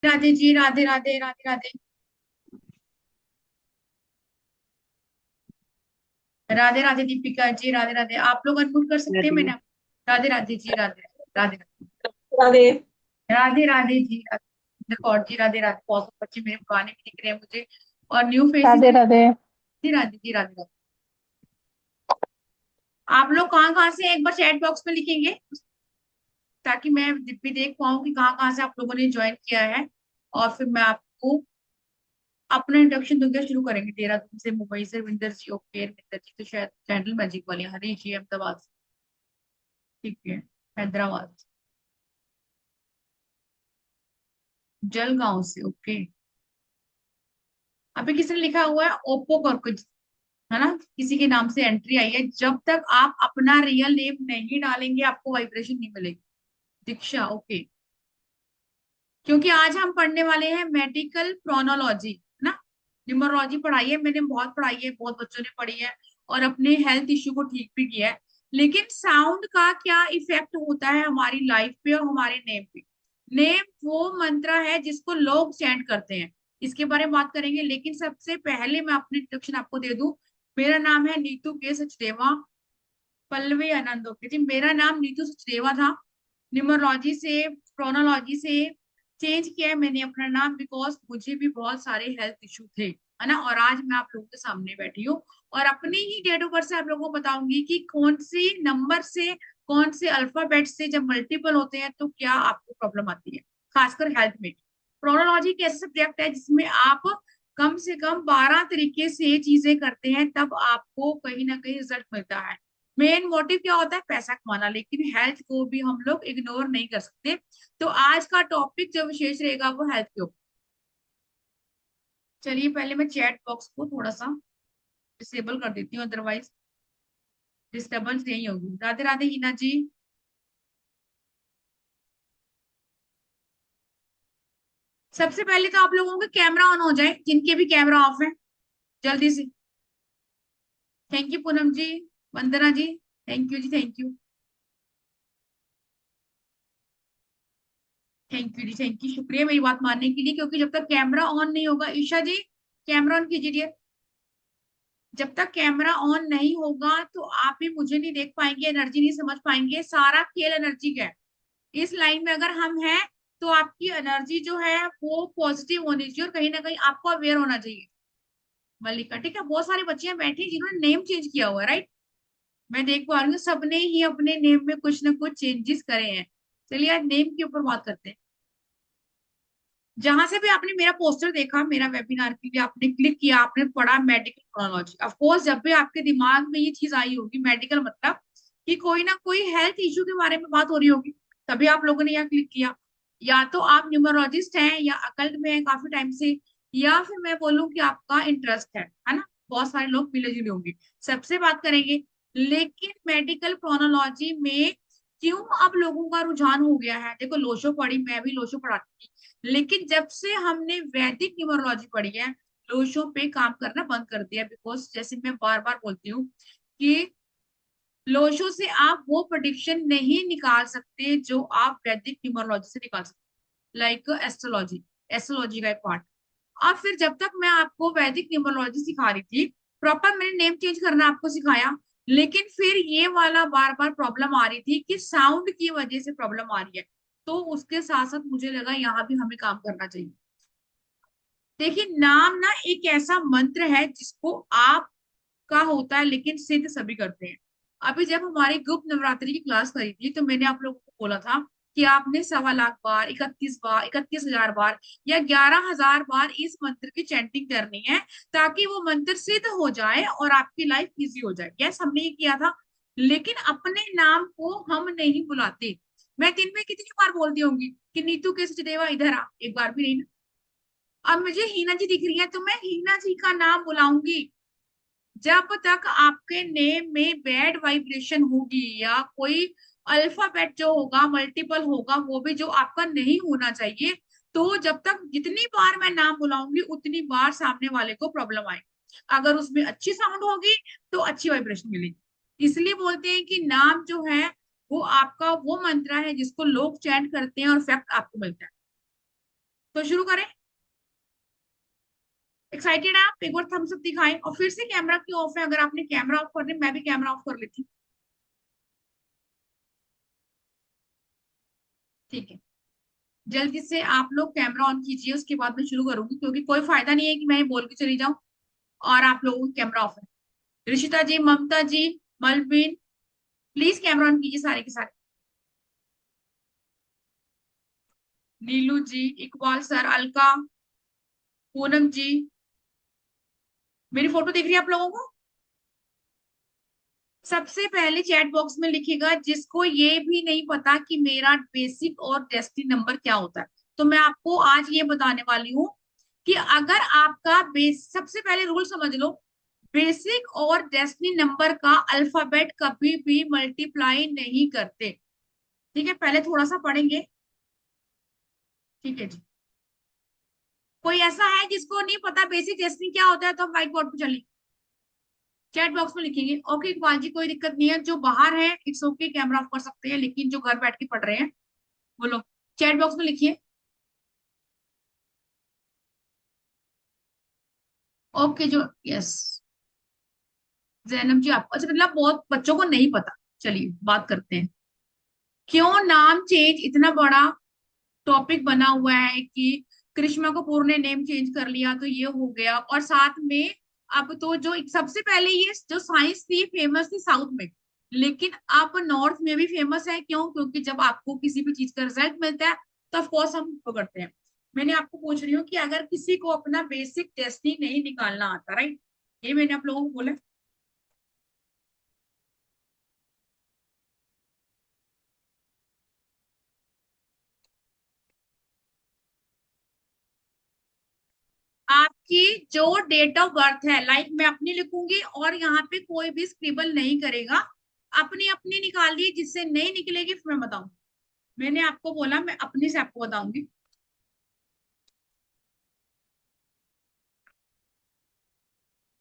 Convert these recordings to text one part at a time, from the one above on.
राधे जी, राधे राधे राधे राधे। राधे राधे दीपिका जी, राधे राधे। आप लोग अनम्यूट कर सकते हैं, राधे मैंने राधे राधे जी, राधे राधे राधे राधे राधे जी, राधे कौर जी, राधे राधे। बहुत बच्चे मेरे पुराने भी दिख रहे हैं मुझे, और न्यू फेसेस राधे भी। राधे। राधे राधे जी, राधे राधे। आप लोग कहाँ कहाँ से हैं? एक बार चैट बॉक्स में लिखेंगे, ताकि मैं भी देख पाऊँ कि कहाँ कहाँ से आप लोगों ने ज्वाइन किया है। और फिर मैं आपको अपना इंट्रोडक्शन दूंगा। शुरू करेंगे देहरादून से, मुंबई से विंदर जी, ओके। विंदर जी तो शायद कैंडल मैजिक वाले, हरी जी अहमदाबाद से, ठीक है। हैदराबाद, जलगांव से, ओके। अभी किसी ने लिखा हुआ है ओप्पो कर कुछ, है ना? किसी के नाम से एंट्री आई है। जब तक आप अपना रियल नेम नहीं डालेंगे, आपको वाइब्रेशन नहीं मिलेगी। दीक्षा, ओके। क्योंकि आज हम पढ़ने वाले हैं मेडिकल प्रोनोलॉजी, है ना? न्यूमरोलॉजी पढ़ाई है मैंने, बहुत पढ़ाई है, बहुत बच्चों ने पढ़ी है, और अपने हेल्थ इश्यू को ठीक भी किया है। लेकिन साउंड का क्या इफेक्ट होता है हमारी लाइफ पे और हमारे नेम पे? नेम वो मंत्र है जिसको लोग चैंट करते हैं। इसके बारे में बात करेंगे, लेकिन सबसे पहले मैं अपनी इंट्रोडक्शन आपको दे दूं। मेरा नाम है नीतू के सचदेवा, पल्लवी आनंद, ओके जी। मेरा नाम नीतू सचदेवा था। न्यूमरोलॉजी से, प्रोनोलॉजी से चेंज किया है मैंने अपना नाम, बिकॉज मुझे भी बहुत सारे हेल्थ इशू थे, है ना? और आज मैं आप लोगों के सामने बैठी हूँ, और अपनी ही डेट ऑफ बर्थ से आप लोगों को बताऊंगी कि कौन सी नंबर से, कौन से अल्फाबेट से जब मल्टीपल होते हैं तो क्या आपको प्रॉब्लम आती है, खासकर हेल्थ में। प्रोनोलॉजी एक ऐसा सब्जेक्ट है जिसमें आप कम से कम 12 तरीके से चीजें करते हैं, तब आपको कहीं ना कहीं रिजल्ट मिलता है। मेन मोटिव क्या होता है? पैसा कमाना, लेकिन हेल्थ को भी हम लोग इग्नोर नहीं कर सकते। तो आज का टॉपिक जो विशेष रहेगा वो हेल्थ के ऊपर। चलिए, पहले मैं चैट बॉक्स को थोड़ा सा डिसेबल कर देती हूँ, अदरवाइज डिस्टर्बेंस नहीं होगी। राधे राधे हिना जी। सबसे पहले तो आप लोगों का कैमरा ऑन हो जाए, जिनके भी कैमरा ऑफ है, जल्दी से। Thank you Poonam ji, Vandana ji, thank you ji, thank you. Thank you ji, thank you, शुक्रिया मेरी बात मानने के लिए। क्योंकि जब तक कैमरा ऑन नहीं होगा, ईशा जी कैमरा ऑन कीजिए डियर। जब तक कैमरा ऑन नहीं होगा तो आप भी मुझे नहीं देख पाएंगे, एनर्जी नहीं समझ पाएंगे। सारा खेल एनर्जी का है। इस लाइन में अगर हम हैं, तो आपकी एनर्जी जो है वो पॉजिटिव होनी चाहिए, और कहीं ना कहीं आपको अवेयर होना चाहिए। मल्लिका, ठीक है। बहुत सारी बच्चियां बैठी हैं जिन्होंने नेम चेंज किया हुआ है, राइट? मैं देख पा रही हूँ सबने ही अपने नेम में कुछ ना कुछ चेंजेस करे हैं। चलिए आज नेम के ऊपर बात करते हैं। जहां से भी आपने मेरा पोस्टर देखा, मेरा वेबिनार के लिए आपने क्लिक किया, आपने पढ़ा मेडिकल प्रोनोलॉजी, ऑफ कोर्स जब भी आपके दिमाग में ये चीज आई होगी, मेडिकल मतलब कि कोई ना कोई हेल्थ इश्यू के बारे में बात हो रही होगी, तभी आप लोगों ने यहाँ क्लिक किया। या तो आप न्यूमरोलॉजिस्ट हैं, या अकल्ट में हैं काफी टाइम से, या फिर मैं बोलूँ कि आपका इंटरेस्ट है ना? बहुत सारे लोग मिले जुले होंगे, सबसे बात करेंगे। लेकिन मेडिकल प्रोनोलॉजी में क्यों अब लोगों का रुझान हो गया है? देखो, लोशो पढ़ी, मैं भी लोशो पढ़ाती थी, लेकिन जब से हमने वैदिक न्यूमरोलॉजी पढ़ी है, लोशो पे काम करना बंद कर दिया। बिकॉज जैसे मैं बार बार बोलती हूँ कि लोशो से आप वो प्रेडिक्शन नहीं निकाल सकते जो आप वैदिक न्यूमरोलॉजी से निकाल सकते, लाइक एस्ट्रोलॉजी, एस्ट्रोलॉजी का एक पार्ट। और फिर जब तक मैं आपको वैदिक न्यूमरोलॉजी सिखा रही थी, प्रॉपर मैंने नेम चेंज करना आपको सिखाया, लेकिन फिर ये वाला बार बार प्रॉब्लम आ रही थी कि साउंड की वजह से प्रॉब्लम आ रही है। तो उसके साथ साथ मुझे लगा यहाँ भी हमें काम करना चाहिए। देखिए, नाम ना एक ऐसा मंत्र है जिसको आप का होता है, लेकिन सिद्ध सभी करते हैं। अभी जब हमारी गुप्त नवरात्रि की क्लास करी थी, तो मैंने आप लोगों को बोला था कि आपने 1.25 लाख बार, 31 बार, 31,000 बार, या 11,000 बार इस मंत्र की चैंटिंग करनी है, ताकि वो मंत्र सिद्ध हो जाए और आपकी लाइफ इजी हो जाए। यस, हमने ये किया था। लेकिन अपने नाम को हम नहीं बुलाते। मैं दिन में कितनी बार बोलती होंगी कि नीतू के सचदेवा इधर आ, एक बार भी नहीं। अब मुझे हीना जी दिख रही है, तो मैं हीना जी का नाम बुलाऊंगी। जब तक आपके नेम में बैड वाइब्रेशन होगी, या कोई अल्फाबेट जो होगा मल्टीपल होगा, वो भी जो आपका नहीं होना चाहिए, तो जब तक जितनी बार मैं नाम बुलाऊंगी उतनी बार सामने वाले को प्रॉब्लम आएगी। अगर उसमें अच्छी साउंड होगी तो अच्छी वाइब्रेशन मिलेगी। इसलिए बोलते हैं कि नाम जो है वो आपका वो मंत्र है जिसको लोग चैंट करते हैं और इफेक्ट आपको मिलता है। तो शुरू करें? एक्साइटेड है आप? एक बार थम्स अप दिखाएं। और फिर से कैमरा क्यों ऑफ है? अगर आपने कैमरा ऑफ कर लिया, मैं भी कैमरा ऑफ कर लेती हूँ। ठीक है, जल्दी से आप लोग कैमरा ऑन कीजिए, उसके बाद मैं शुरू करूंगी, क्योंकि कोई फायदा नहीं है कि मैं ये बोल के चली जाऊं और आप लोगों का कैमरा ऑफ है। ऋषिता जी, ममता जी, मलबिन, प्लीज कैमरा ऑन कीजिए सारे के सारे। नीलू जी, इकबाल सर, अलका, पूनम जी, मेरी फोटो दिख रही है आप लोगों को? सबसे पहले चैट बॉक्स में लिखिएगा जिसको ये भी नहीं पता कि मेरा बेसिक और डेस्टिनी नंबर क्या होता है। तो मैं आपको आज ये बताने वाली हूँ कि अगर आपका बेस, सबसे पहले रूल समझ लो, बेसिक और डेस्टिनी नंबर का अल्फाबेट कभी भी मल्टीप्लाई नहीं करते। ठीक है, पहले थोड़ा सा पढ़ेंगे। ठीक है जी। कोई ऐसा है जिसको नहीं पता बेसिक डेस्टिनी क्या होता है? तो हम व्हाइट बोर्ड पे चलिए, चैट बॉक्स में लिखेंगे। ओके इकबाल जी, कोई दिक्कत नहीं है, जो बाहर है इट्स ओके, कैमरा ऑफ कर सकते हैं, लेकिन जो घर बैठ के पढ़ रहे हैं, बोलो, चैट बॉक्स में लिखिए। ओके जो, यस, जैनब जी आपको, अच्छा मतलब बहुत बच्चों को नहीं पता। चलिए बात करते हैं, क्यों नाम चेंज इतना बड़ा टॉपिक बना हुआ है कि करिश्मा कपूर ने नेम चेंज कर लिया तो ये हो गया, और साथ में अब तो जो सबसे पहले ये जो साइंस थी फेमस थी साउथ में, लेकिन अब नॉर्थ में भी फेमस है। क्यों? क्योंकि जब आपको किसी भी चीज का रिजल्ट मिलता है तो ऑफकोर्स हम पकड़ते हैं। मैंने आपको पूछ रही हूँ कि अगर किसी को अपना बेसिक डेस्टिनी नहीं निकालना आता, राइट, ये मैंने आप लोगों को बोला। आपकी जो डेट ऑफ बर्थ है, लाइक मैं अपनी लिखूंगी और यहाँ पे कोई भी स्क्रिबल नहीं करेगा, अपनी अपनी निकालिए, जिससे नहीं निकलेगी फिर मैं बताऊंगी। मैंने आपको बोला मैं अपनी से आपको बताऊंगी।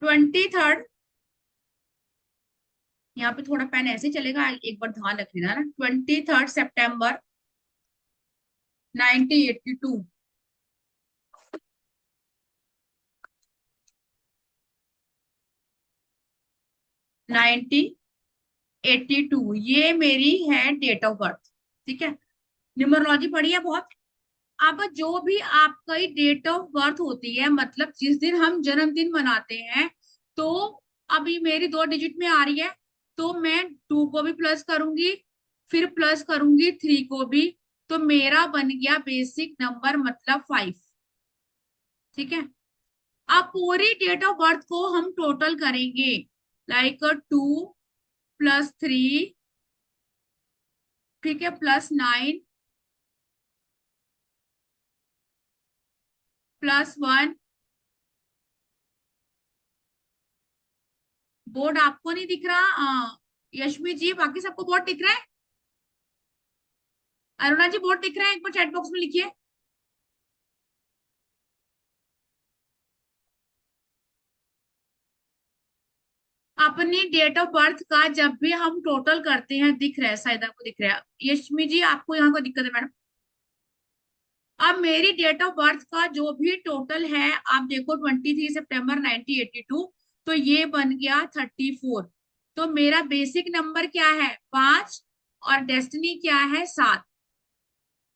23rd, यहाँ पे थोड़ा पेन ऐसे ही चलेगा, एक बार ध्यान रख लेना ना। 23rd September 1982। 1982 ये मेरी है डेट ऑफ बर्थ। ठीक है, न्यूमरोलॉजी पढ़ी है बहुत। अब जो भी आपका डेट ऑफ बर्थ होती है, मतलब जिस दिन हम जन्मदिन मनाते हैं, तो अभी मेरी 2 डिजिट में आ रही है, तो मैं 2 को भी प्लस करूंगी, फिर प्लस करूंगी 3 को भी, तो मेरा बन गया बेसिक नंबर, मतलब 5। ठीक है, अब पूरी डेट ऑफ बर्थ को हम टोटल करेंगे, लाइक 2 + 3, ठीक है, +9 +1। बोर्ड आपको नहीं दिख रहा? यशमी जी, बाकी सबको बोर्ड दिख रहा है? अरुणा जी, बोर्ड दिख रहा है? एक बार चैट बॉक्स में लिखिए। अपनी डेट ऑफ बर्थ का जब भी हम टोटल करते हैं, दिख रहा है शायद आपको दिख रहा है। यशमी जी, आपको यहाँ को दिक्कत है मैडम? अब मेरी डेट ऑफ बर्थ का जो भी टोटल है, आप देखो 23 सितंबर 1982, तो ये बन गया 34। तो मेरा बेसिक नंबर क्या है? 5। और डेस्टिनी क्या है? 7।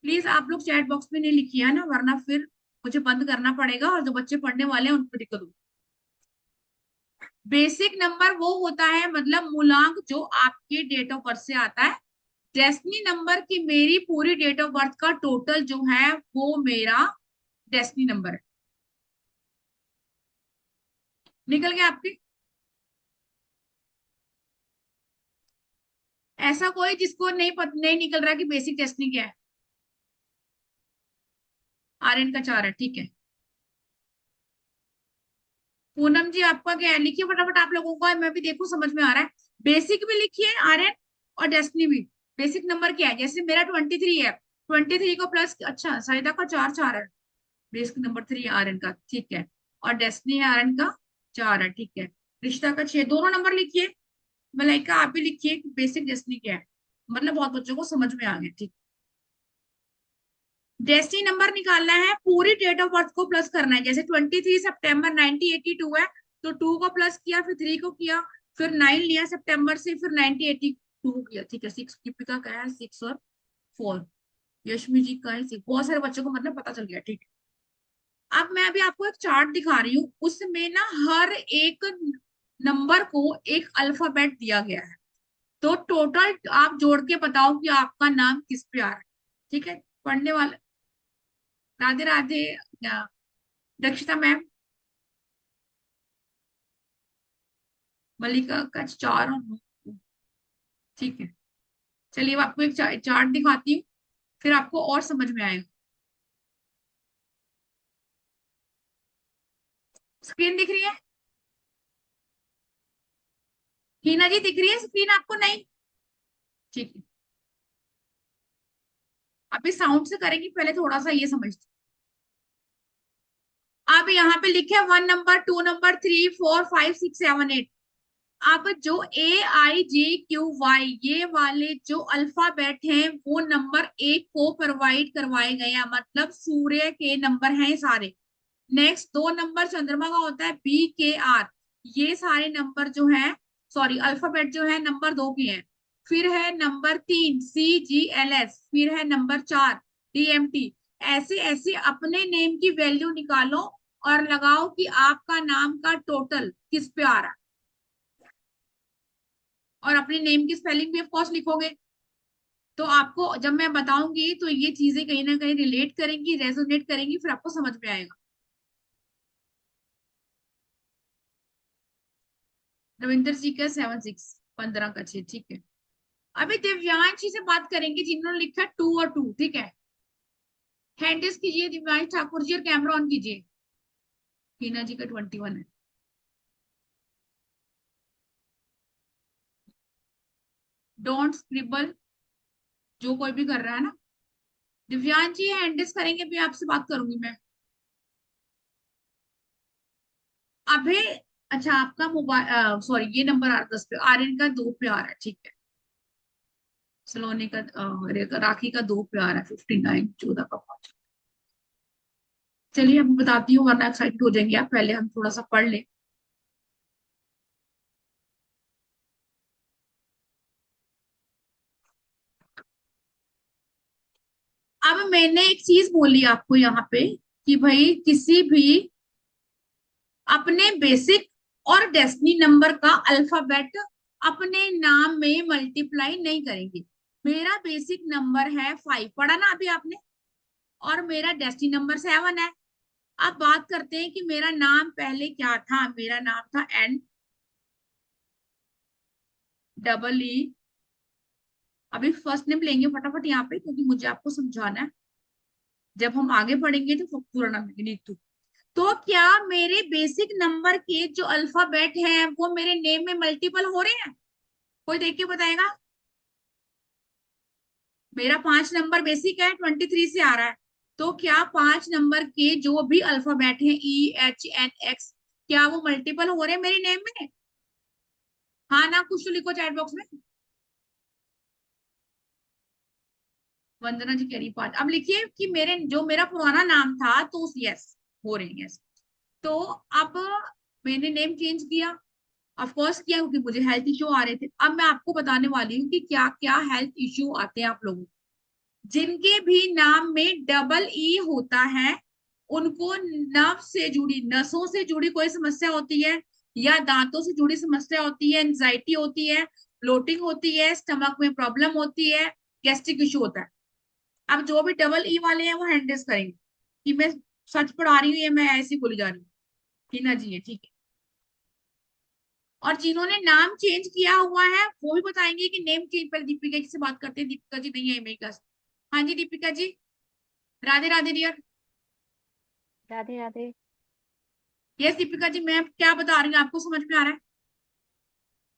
प्लीज आप लोग चैट बॉक्स में नहीं लिखिए है ना, वरना फिर मुझे बंद करना पड़ेगा और जो बच्चे पढ़ने वाले हैं उनको दिक्कत होगी। बेसिक नंबर वो होता है, मतलब मूलांक जो आपके डेट ऑफ बर्थ से आता है। डेस्टिनी नंबर की मेरी पूरी डेट ऑफ बर्थ का टोटल जो है वो मेरा डेस्टिनी नंबर है। निकल गया आपके? ऐसा कोई जिसको नहीं निकल रहा कि बेसिक डेस्टिनी क्या है? आर्यन का 4 है, ठीक है। पूनम जी आपका क्या है? लिखिए फटाफट आप लोगों को, मैं भी देखूं समझ में आ रहा है। बेसिक भी लिखिए आर्यन, और डेस्टिनी भी। बेसिक नंबर क्या है? जैसे मेरा 23 है, 23 को प्लस, अच्छा सरिता का 4 4 है। बेसिक नंबर 3 आर्यन का, ठीक है। और डेस्टिनी है आर्यन का 4 है, ठीक है। रिश्ता का 6, दोनों नंबर लिखिए। मलाइका आप भी लिखिए कि बेसिक डेस्टिनी क्या है। मतलब बहुत बच्चों को समझ में आ गया, ठीक। डेस्टिनी नंबर निकालना है, पूरी डेट ऑफ बर्थ को प्लस करना है। जैसे 23 सितंबर 1982 है, तो 2 को प्लस किया, फिर 3 को किया, फिर 9 लिया सितंबर से, फिर 1982 को किया। ठीक है, 6 दीपिका का है, 6 और 4 यशमी जी का है, 6। बहुत सारे बच्चों को मतलब पता चल गया। ठीक है, अब मैं अभी आपको एक चार्ट दिखा रही हूँ, उसमें ना हर एक नंबर को एक अल्फाबेट दिया गया है। तो टोटल आप जोड़ के बताओ कि आपका नाम किस पे आ रहा है। ठीक है, पढ़ने वाले। राधे राधे। दक्षिता मैम। मल्लिका का 4 और 9। ठीक है, चलिए अब आपको एक चार्ट दिखाती हूँ, फिर आपको और समझ में आएगा। स्क्रीन दिख रही है? हीना जी दिख रही है स्क्रीन आपको? नहीं? ठीक है, अभी साउंड से करेंगे, पहले थोड़ा सा ये समझते हैं। अब यहाँ पे लिखे 1 नंबर, 2 नंबर, 3, 4, 5, 6, 7, 8। अब जो AIJQY ये वाले जो अल्फाबेट हैं वो नंबर 1 को प्रोवाइड करवाए गए हैं, मतलब सूर्य के नंबर हैं ये सारे। नेक्स्ट 2 नंबर चंद्रमा का होता है, BKR। ये सारे नंबर जो हैं, सॉरी अल्फाबेट जो है नंबर 2 के हैं। फिर है नंबर 3 CGLS, फिर है नंबर 4 DMT। ऐसे ऐसे अपने नेम की वैल्यू निकालो और लगाओ कि आपका नाम का टोटल किस पे आ रहा है। और अपने नेम की स्पेलिंग भी ऑफ कोर्स लिखोगे। तो आपको जब मैं बताऊंगी तो ये चीजें कहीं ना कहीं रिलेट करेंगी, रेजोनेट करेंगी, फिर आपको समझ में आएगा। रविंदर जी का 7, 6, 15 का 6। ठीक है, अभी दिव्यांश जी से बात करेंगे जिन्होंने लिखा 2 और 2। ठीक है, हैंडिस कीजिए दिव्यांश ठाकुर जी और कैमरा ऑन कीजिए। हीना जी का 21 है। डोंट स्क्रिबल, जो कोई भी कर रहा है ना। दिव्यांश जी हैंडिस करेंगे भी आपसे बात करूंगी मैं अभी। अच्छा, आपका मोबाइल, सॉरी ये नंबर 10 पे, आर्यन का 2 पे आ रहा है। ठीक है, सलोनी का राखी का 2 पे आ रहा है, 59, 14 का 5। चलिए अब बताती हूँ, वरना एक्साइटेड हो जाएंगे आप, पहले हम थोड़ा सा पढ़ लें। अब मैंने एक चीज बोली आपको यहाँ पे कि भाई किसी भी अपने बेसिक और डेस्टिनी नंबर का अल्फाबेट अपने नाम में मल्टीप्लाई नहीं करेंगे। मेरा बेसिक नंबर है 5, पढ़ा ना अभी आपने, और मेरा डेस्टिनी नंबर 7 है। अब बात करते हैं कि मेरा नाम पहले क्या था। मेरा नाम था NEE। अभी फर्स्ट नेम लेंगे फटाफट यहाँ पे, क्योंकि मुझे आपको समझाना है। जब हम आगे पढ़ेंगे तो पूरा नाम लेंगे, नीतू। तो क्या मेरे बेसिक नंबर के जो अल्फाबेट हैं वो मेरे नेम में मल्टीपल हो रहे हैं? कोई देख के बताएगा। मेरा 5 नंबर बेसिक है, 23 से आ रहा है। तो क्या 5 नंबर के जो भी अल्फाबेट हैं, EHNX, क्या वो मल्टीपल हो रहे हैं मेरे नेम में? हाँ ना, कुछ तो लिखो चैट बॉक्स में। वंदना जी कह रही 5। अब लिखिए कि मेरे जो मेरा पुराना नाम था, तो यस हो रहे हैं, यस। तो अब मैंने नेम चेंज किया, ऑफ कोर्स किया, क्योंकि मुझे हेल्थ इश्यू आ रहे थे। अब मैं आपको बताने वाली हूँ कि क्या क्या हेल्थ इश्यू आते हैं आप लोगों को। जिनके भी नाम में डबल ई होता है, उनको नर्व से जुड़ी, नसों से जुड़ी कोई समस्या होती है, या दांतों से जुड़ी समस्या होती है, एंजाइटी होती है, ब्लोटिंग होती है, स्टमक में प्रॉब्लम होती है, गैस्ट्रिक इश्यू होता है। अब जो भी डबल ई वाले हैं वो हैंडल्स करेंगे कि मैं सच पढ़ा रही हूँ या मैं ऐसी बोली जा रही हूँ। टीना जी है, ठीक है। और जिन्होंने नाम चेंज किया हुआ है वो भी बताएंगे कि नेम चेंज। पहले दीपिका जी से बात करते हैं। दीपिका जी नहीं है मेरे पास। हाँ जी दीपिका जी। राधे राधे डियर। राधे राधे। यस दीपिका जी, मैं क्या बता रही हूँ आपको समझ में आ रहा है?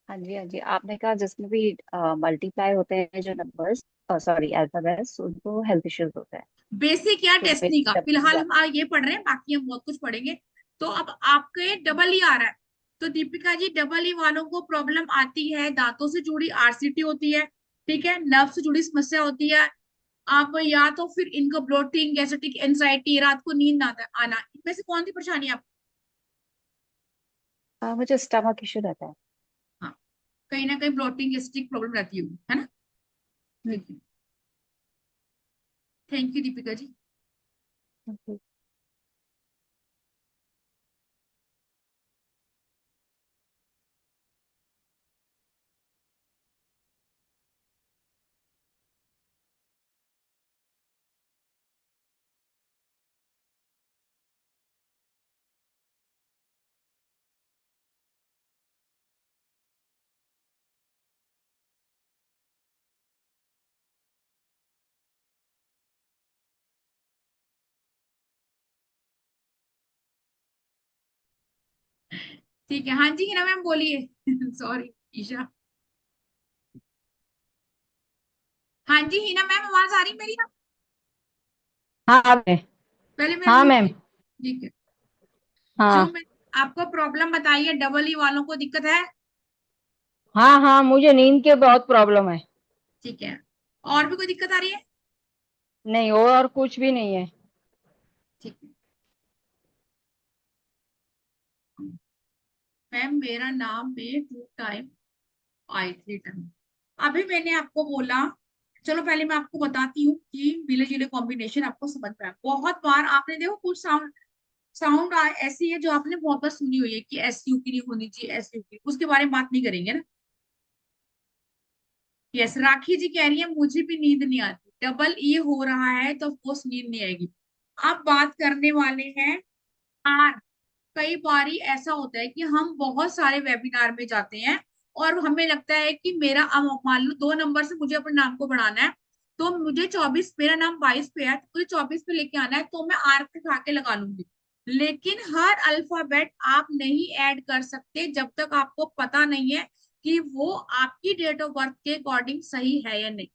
हाँ जी, हाँ जी, आपने कहा जिसमें भी मल्टीप्लाई होते हैं जो नंबर्स, सॉरी अल्फाबेट्स, उनको हेल्थ इश्यूज होते हैं। बेसिक या तो डेस्टिनी का डबल फिलहाल हम जाता ये पढ़ रहे हैं, बाकी हम बहुत कुछ पढ़ेंगे। तो अब आपके डबल ई आ रहा है। तो दीपिका जी, डबल ई वालों को प्रॉब्लम आती है, दांतों से जुड़ी RCT होती है, ठीक है, नर्व से जुड़ी समस्या होती है, आप या तो फिर इनको ब्लोटिंग, गैस्ट्रिक, एंजाइटी, रात को नींद ना आना, इनमें से कौन सी परेशानी है आपको? मुझे स्टमक इशू रहता है। हाँ, कहीं ना कहीं ब्लोटिंग, गैस्ट्रिक प्रॉब्लम रहती होगी, है ना? हम्म। ठीक है। Thank you Deepika ji. Okay. ठीक है, हाँ जी हिना मैम बोलिए। सॉरी ईशा। हाँ जी हिना मैम, आवाज आ रही मेरी? हाँ मैम। पहले मेरे हाँ म्यूट मैम। की। ठीक है। जो हाँ मैं आपको प्रॉब्लम बताई है, डबल ई वालों को दिक्कत है? हाँ हाँ, मुझे नींद के बहुत प्रॉब्लम है। ठीक है। और भी कोई दिक्कत आ रही है? नहीं, और कुछ भी नहीं है। ठीक है मैम, मेरा नाम में 2 टाइम आई, 3 टाइम। अभी मैंने आपको बोला, चलो पहले मैं आपको बताती हूँ कि मिले जुले कॉम्बिनेशन आपको समझ में आया। बहुत बार आपने देखो कुछ साउंड साउंड ऐसी है जो आपने बहुत बार सुनी हुई है कि एस यू की नहीं होनी चाहिए, एस यू की, उसके बारे में बात नहीं करेंगे ना। यस, राखी जी कह रही है मुझे भी नींद नहीं आती, डबल ई हो रहा है तो ऑफकोर्स नींद नहीं आएगी। अब बात करने वाले हैं आर। कई बारी ऐसा होता है कि हम बहुत सारे वेबिनार में जाते हैं और हमें लगता है कि मेरा, अब मान लो 2 नंबर से मुझे अपने नाम को बढ़ाना है, तो मुझे 24, मेरा नाम 22 पे है तो मुझे 24 पे लेके आना है, तो मैं आर पे खा के लगा लूंगी। लेकिन हर अल्फाबेट आप नहीं ऐड कर सकते जब तक आपको पता नहीं है कि वो आपकी डेट ऑफ बर्थ के अकॉर्डिंग सही है या नहीं।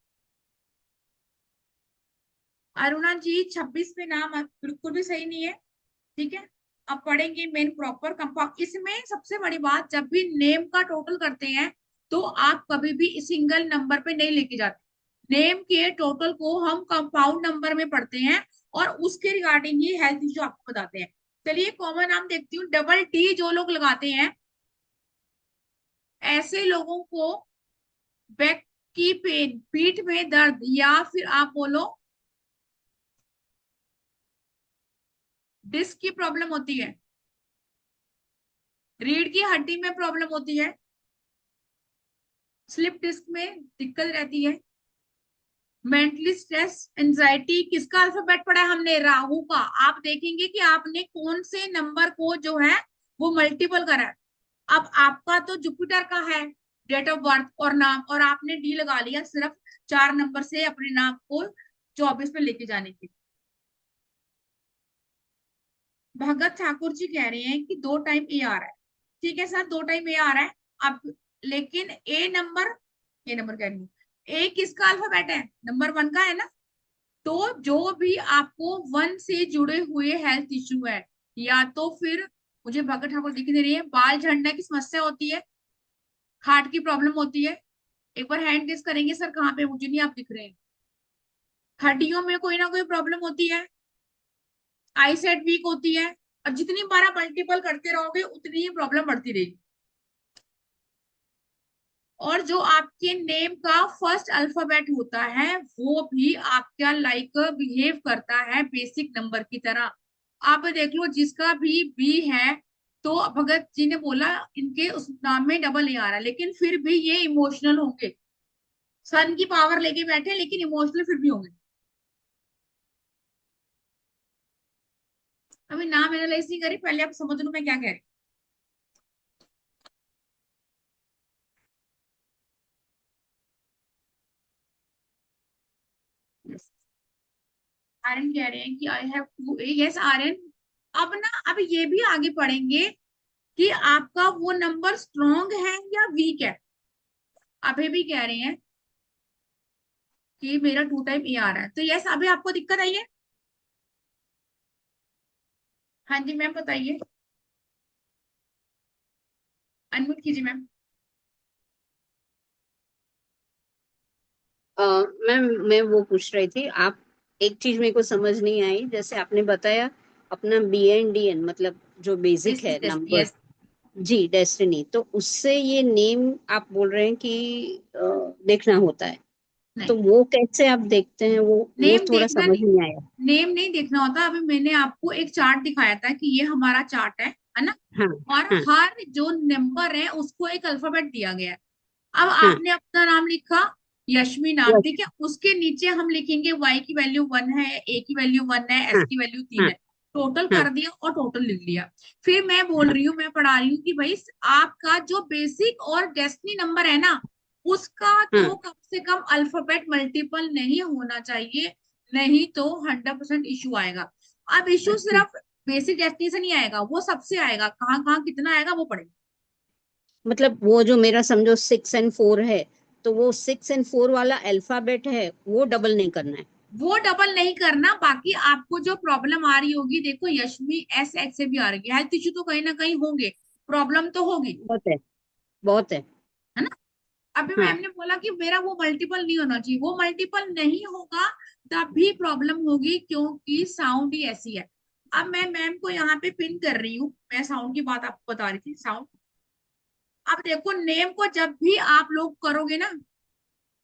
अरुणा जी 26 पे नाम बिल्कुल भी सही नहीं है। ठीक है। अब पढ़ेंगे मेन प्रॉपर कंपाउंड। इसमें सबसे बड़ी बात, जब भी नेम का टोटल करते हैं तो आप कभी भी सिंगल नंबर पे नहीं लेके जाते। नेम के टोटल को हम कंपाउंड नंबर में पढ़ते हैं और उसके रिगार्डिंग ही हेल्थ इश्यू आपको बताते हैं। चलिए कॉमन नाम देखती हूँ, डबल टी जो लोग लगाते हैं, ऐसे लोगों को बैक की पेन, पीठ में दर्द, या फिर आप बोलो डिस्क की प्रॉब्लम होती है, रीढ़ की हड्डी में प्रॉब्लम होती है, स्लिप डिस्क में दिक्कत रहती है, मेंटली स्ट्रेस, एंजाइटी। किसका अल्फाबेट पढ़ा है हमने? राहु का। आप देखेंगे कि आपने कौन से नंबर को जो है वो मल्टीपल करा है। अब आपका तो जुपिटर का है डेट ऑफ बर्थ और नाम, और आपने डी लगा लिया सिर्फ 4 नंबर से अपने नाम को 24 पे लेके जाने के लिए। भगत ठाकुर जी कह रहे हैं कि 2 टाइम ए आ रहा है। ठीक है सर, 2 टाइम ए आ रहा है। अब लेकिन ए नंबर कह रही हूँ, ए किसका अल्फाबेट है? नंबर 1 का है ना। तो जो भी आपको 1 से जुड़े हुए हेल्थ इश्यू है, या तो फिर मुझे भगत ठाकुर दिख नहीं रही है, बाल झड़ने की समस्या होती है, हार्ट की प्रॉब्लम होती है, एक बार हैंड टेस्ट करेंगे सर कहाँ पे, मुझे नहीं आप दिख रहे हैं, हड्डियों में कोई ना कोई प्रॉब्लम होती है, आई साइट वीक होती है, और जितनी बार आप मल्टीपल करते रहोगे उतनी ही प्रॉब्लम बढ़ती रहेगी। और जो आपके नेम का फर्स्ट अल्फाबेट होता है वो भी आपका लाइक बिहेव करता है बेसिक नंबर की तरह। आप देख लो जिसका भी बी है, तो भगत जी ने बोला इनके उस नाम में डबल ए आ रहा है, लेकिन फिर भी ये इमोशनल होंगे। सन की पावर लेके बैठे लेकिन इमोशनल फिर भी होंगे। अभी नाम एनालाइज नहीं करी, पहले आप समझ लो मैं क्या कह रही हूँ। आर्यन कह रहे हैं कि I have to, yes Aryan. अब ना, अब ये भी आगे पढ़ेंगे कि आपका वो नंबर स्ट्रॉन्ग है या वीक है। अभी भी कह रहे हैं कि मेरा 2 टाइम ए आ रहा है, तो यस अभी आपको दिक्कत आई है? हाँ जी मैम बताइए, अनम्यूट कीजिए मैम। मैम मैं वो पूछ रही थी, आप एक चीज मेरे को समझ नहीं आई, जैसे आपने बताया अपना BNDN मतलब जो बेसिक बेसिक है टेस्ट, नंबर। यस। जी, डेस्टिनी, तो उससे ये नेम आप बोल रहे हैं कि अ, देखना होता है, तो नहीं, वो कैसे आप देखते हैं? वो नेम थोड़ा देखना समझ नहीं, नहीं आया। नेम नहीं देखना होता। अभी मैंने आपको एक चार्ट दिखाया था कि ये हमारा चार्ट है ना। हाँ और हाँ हर जो नंबर है उसको एक अल्फाबेट दिया गया है। अब हाँ। आपने अपना नाम लिखा, यशमी नाम, यस। ठीक है। उसके नीचे हम लिखेंगे वाई की वैल्यू 1 है, ए की वैल्यू 1 है, एस हाँ की वैल्यू 3 हाँ है। टोटल हाँ कर दिया और टोटल लिख लिया। फिर मैं बोल हाँ। रही हूँ, मैं पढ़ा रही हूँ कि भाई आपका जो बेसिक और डेस्टिनी नंबर है ना, उसका हाँ। तो कम से कम अल्फाबेट मल्टीपल नहीं होना चाहिए, नहीं तो 100% इशू आएगा। अब इशू अच्छा, सिर्फ बेसिक डेस्टिनी से नहीं आएगा, वो सबसे आएगा, कहाँ कहाँ कितना आएगा वो पढ़ेगा। मतलब वो जो मेरा समझो 6 और 4 है, तो वो 6 और 4 वाला अल्फाबेट है, वो डबल नहीं करना है। वो डबल नहीं करना। बाकी आपको जो प्रॉब्लम आ रही होगी, देखो यशमी एस एच से भी आ रही है, हेल्थ इश्यू तो कहीं ना कहीं होंगे, प्रॉब्लम तो होगी, बहुत है, बहुत है। है ना। अभी हाँ। मैम ने बोला कि मेरा वो मल्टीपल नहीं होना चाहिए, वो मल्टीपल नहीं होगा तब भी प्रॉब्लम होगी, क्योंकि साउंड ही ऐसी है। अब मैं मैम को यहाँ पे पिन कर रही हूँ, मैं साउंड की बात आपको बता रही थी, साउंड। अब देखो नेम को जब भी आप लोग करोगे ना,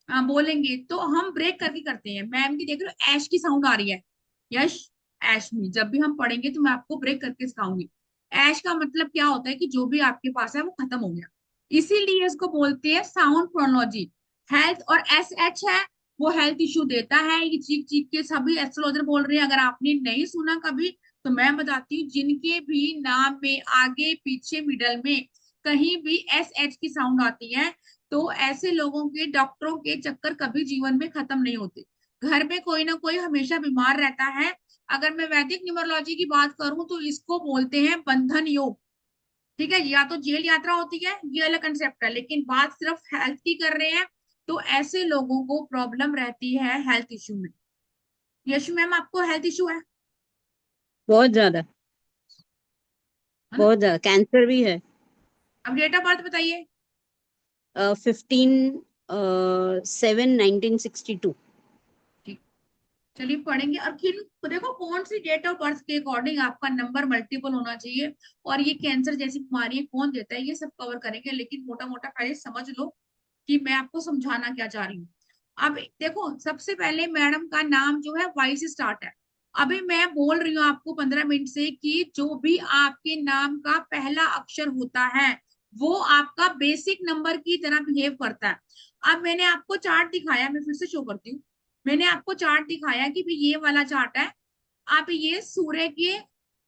बोलेंगे तो हम ब्रेक करके करते हैं। मैम की देख रहे हो ऐश की साउंड आ रही है, यश, ऐश में जब भी हम पढ़ेंगे तो मैं आपको ब्रेक करके सिखाऊंगी। ऐश का मतलब क्या होता है कि जो भी आपके पास है वो खत्म हो गया, इसीलिए इसको बोलते हैं साउंड क्रोनोलॉजी। हेल्थ और एस एच है, वो हेल्थ इश्यू देता है, ये चीख चीख के सभी एस्ट्रोलॉजर बोल रहे हैं। अगर आपने नहीं सुना कभी तो मैं बताती हूँ, जिनके भी नाम में आगे पीछे मिडल में कहीं भी एस एच की साउंड आती है, तो ऐसे लोगों के डॉक्टरों के चक्कर कभी जीवन में खत्म नहीं होते। घर में कोई ना कोई हमेशा बीमार रहता है। अगर मैं वैदिक न्यूमरोलॉजी की बात करूं तो इसको बोलते हैं बंधन योग, ठीक है। या तो जेल यात्रा होती है, ये अलग कंसेप्ट है, लेकिन बात सिर्फ हेल्थ की कर रहे हैं। तो ऐसे लोगों को प्रॉब्लम रहती है हेल्थ इश्यू में। यशु मैम, आपको हेल्थ इश्यू है बहुत ज्यादा, है ना। बहुत ज्यादा कैंसर भी है। अब डेट ऑफ बर्थ बताइए। 15/7/1962। ठीक, चलिए पढ़ेंगे। और किन, देखो कौन सी डेट ऑफ बर्थ के अकॉर्डिंग आपका नंबर मल्टीपल होना चाहिए, और ये कैंसर जैसी बीमारी कौन देता है, ये सब कवर करेंगे। लेकिन मोटा मोटा पहले समझ लो कि मैं आपको समझाना क्या चाह रही हूँ। अब देखो, सबसे पहले मैडम का नाम जो है वाई से स्टार्ट है। अभी मैं बोल रही हूँ आपको 15 मिनट से कि जो भी आपके नाम का पहला अक्षर होता है वो आपका बेसिक नंबर की तरह बिहेव करता है। अब मैंने आपको चार्ट दिखाया, मैं फिर से शो करती हूँ। मैंने आपको चार्ट दिखाया कि भाई ये वाला चार्ट है। आप ये सूर्य के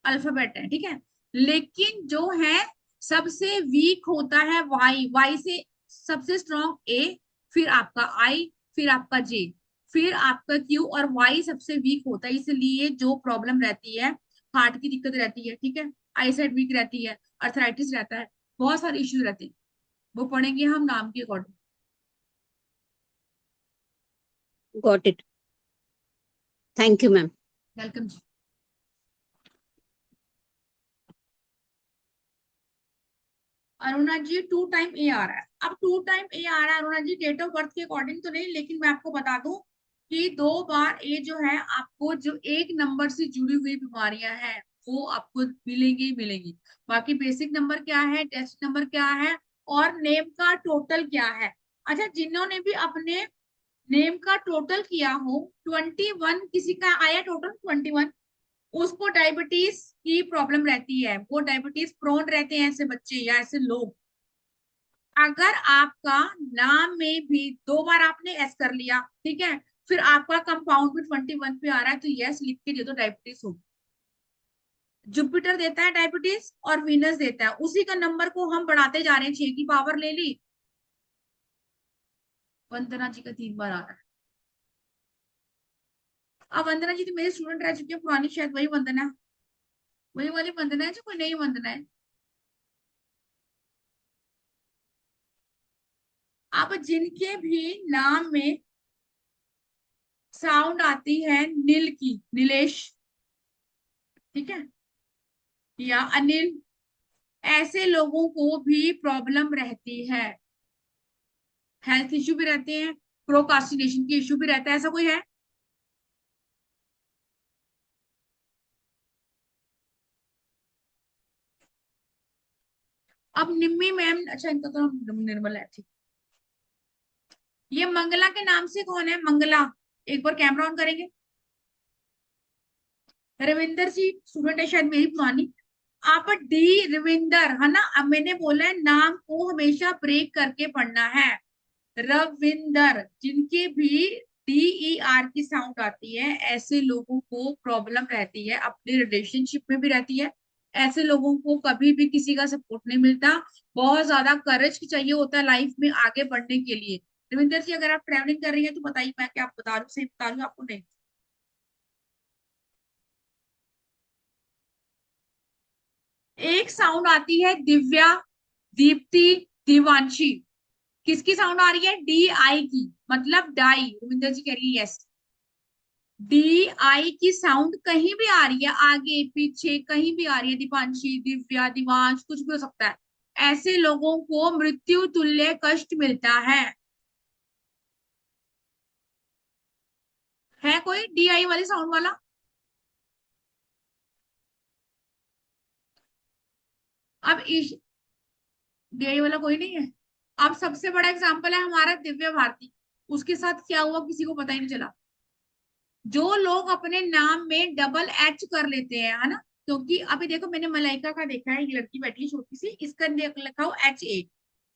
अल्फाबेट है, ठीक है। लेकिन जो है सबसे वीक होता है वाई, वाई से सबसे स्ट्रॉन्ग ए, फिर आपका आई, फिर आपका जे, फिर आपका क्यू, और वाई सबसे वीक होता है। इसलिए जो प्रॉब्लम रहती है, हार्ट की दिक्कत रहती है, ठीक है, आई साइड वीक रहती है, अर्थराइटिस रहता है, बहुत सारे इश्यूज रहते हैं, वो पढ़ेंगे हम नाम के according. Got it. Thank you ma'am. Welcome जी। अरुणा जी 2 टाइम ए आ रहा है। अब 2 टाइम ए आ रहा है Aruna ji, date of birth के अकॉर्डिंग तो नहीं, लेकिन मैं आपको बता दूं कि 2 बार ए जो है, आपको जो एक नंबर से जुड़ी हुई बीमारियां हैं वो आपको मिलेंगी ही मिलेंगी। बाकी बेसिक नंबर क्या है, टेस्ट नंबर क्या है, और नेम का टोटल क्या है। अच्छा, जिन्होंने भी अपने नेम का टोटल किया हो, 21 किसी का आया टोटल 21, उसको डायबिटीज की प्रॉब्लम रहती है, वो डायबिटीज प्रोन रहते हैं ऐसे बच्चे या ऐसे लोग। अगर आपका नाम में भी 2 बार आपने एस कर लिया, ठीक है, फिर आपका कंपाउंड भी 21 पे आ रहा है, तो यस लिख के दे दो, डायबिटीज होगी। जुपिटर देता है डायबिटीज और वीनस देता है, उसी का नंबर को हम बढ़ाते जा रहे हैं, 6 की पावर ले ली। वंदना जी का 3 बार आ रहा है। अब वंदना जी तो मेरे स्टूडेंट रह चुके हैं पुरानी, शायद वही वंदना, वही वाली वंदना है जो कोई नई वंदना है। अब जिनके भी नाम में साउंड आती है नील की, नीलेश, ठीक है, या अनिल, ऐसे लोगों को भी प्रॉब्लम रहती है, हेल्थ इश्यू भी रहते हैं। प्रोकास्टिनेशन की इश्यू भी रहता है, ऐसा कोई है? अब निम्मी मैम, अच्छा इनका तो निर्मल है, ठीक। ये मंगला के नाम से कौन है मंगला? एक बार कैमरा ऑन करेंगे। रविंदर जी स्टूडेंट है शायद मेरी पुरानी। आप डी रविंदर है ना, अब मैंने बोला है नाम को हमेशा ब्रेक करके पढ़ना है। रविंदर, जिनके भी DER की साउंड आती है, ऐसे लोगों को प्रॉब्लम रहती है, अपने रिलेशनशिप में भी रहती है। ऐसे लोगों को कभी भी किसी का सपोर्ट नहीं मिलता। बहुत ज्यादा करेज चाहिए होता है लाइफ में आगे बढ़ने के लिए। रविंदर जी अगर आप ट्रैवलिंग कर रही हैं तो बताइए, मैं क्या बता रही हूँ, सही बता रही हूँ आपको नहीं? एक साउंड आती है दिव्या, दीप्ति, दिवांशी। किसकी साउंड आ रही है? DI की, मतलब डाई। रविंदर जी कह रही है यस। DI की साउंड कहीं भी आ रही है, आगे पीछे कहीं भी आ रही है, दीपांशी, दिव्या, दिवांश, कुछ भी हो सकता है। ऐसे लोगों को मृत्यु तुल्य कष्ट मिलता है कोई DI वाली साउंड वाला? अब DI वाला कोई नहीं है। अब सबसे बड़ा एग्जांपल है हमारा दिव्या भारती। उसके साथ क्या हुआ किसी को पता ही नहीं चला। जो लोग अपने नाम में डबल H कर लेते हैं, है ना, क्योंकि अभी देखो मैंने मलाइका का देखा है, ये लड़की बैठी है छोटी सी, इसका लिखा हो HA।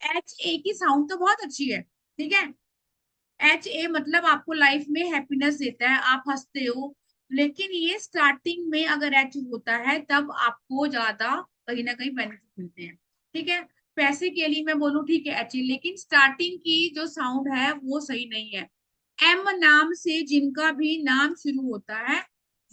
HA की साउंड तो बहुत अच्छी है, ठीक है। HA मतलब आपको लाइफ में हैप्पीनेस देता है, आप हंसते हो। लेकिन ये स्टार्टिंग में अगर H होता है तब आपको ज्यादा कहीं ना कहीं बेनिफिट मिलते हैं, ठीक है। पैसे के लिए मैं बोलूं ठीक है HA, लेकिन स्टार्टिंग की जो साउंड है वो सही नहीं है। M नाम से जिनका भी नाम शुरू होता है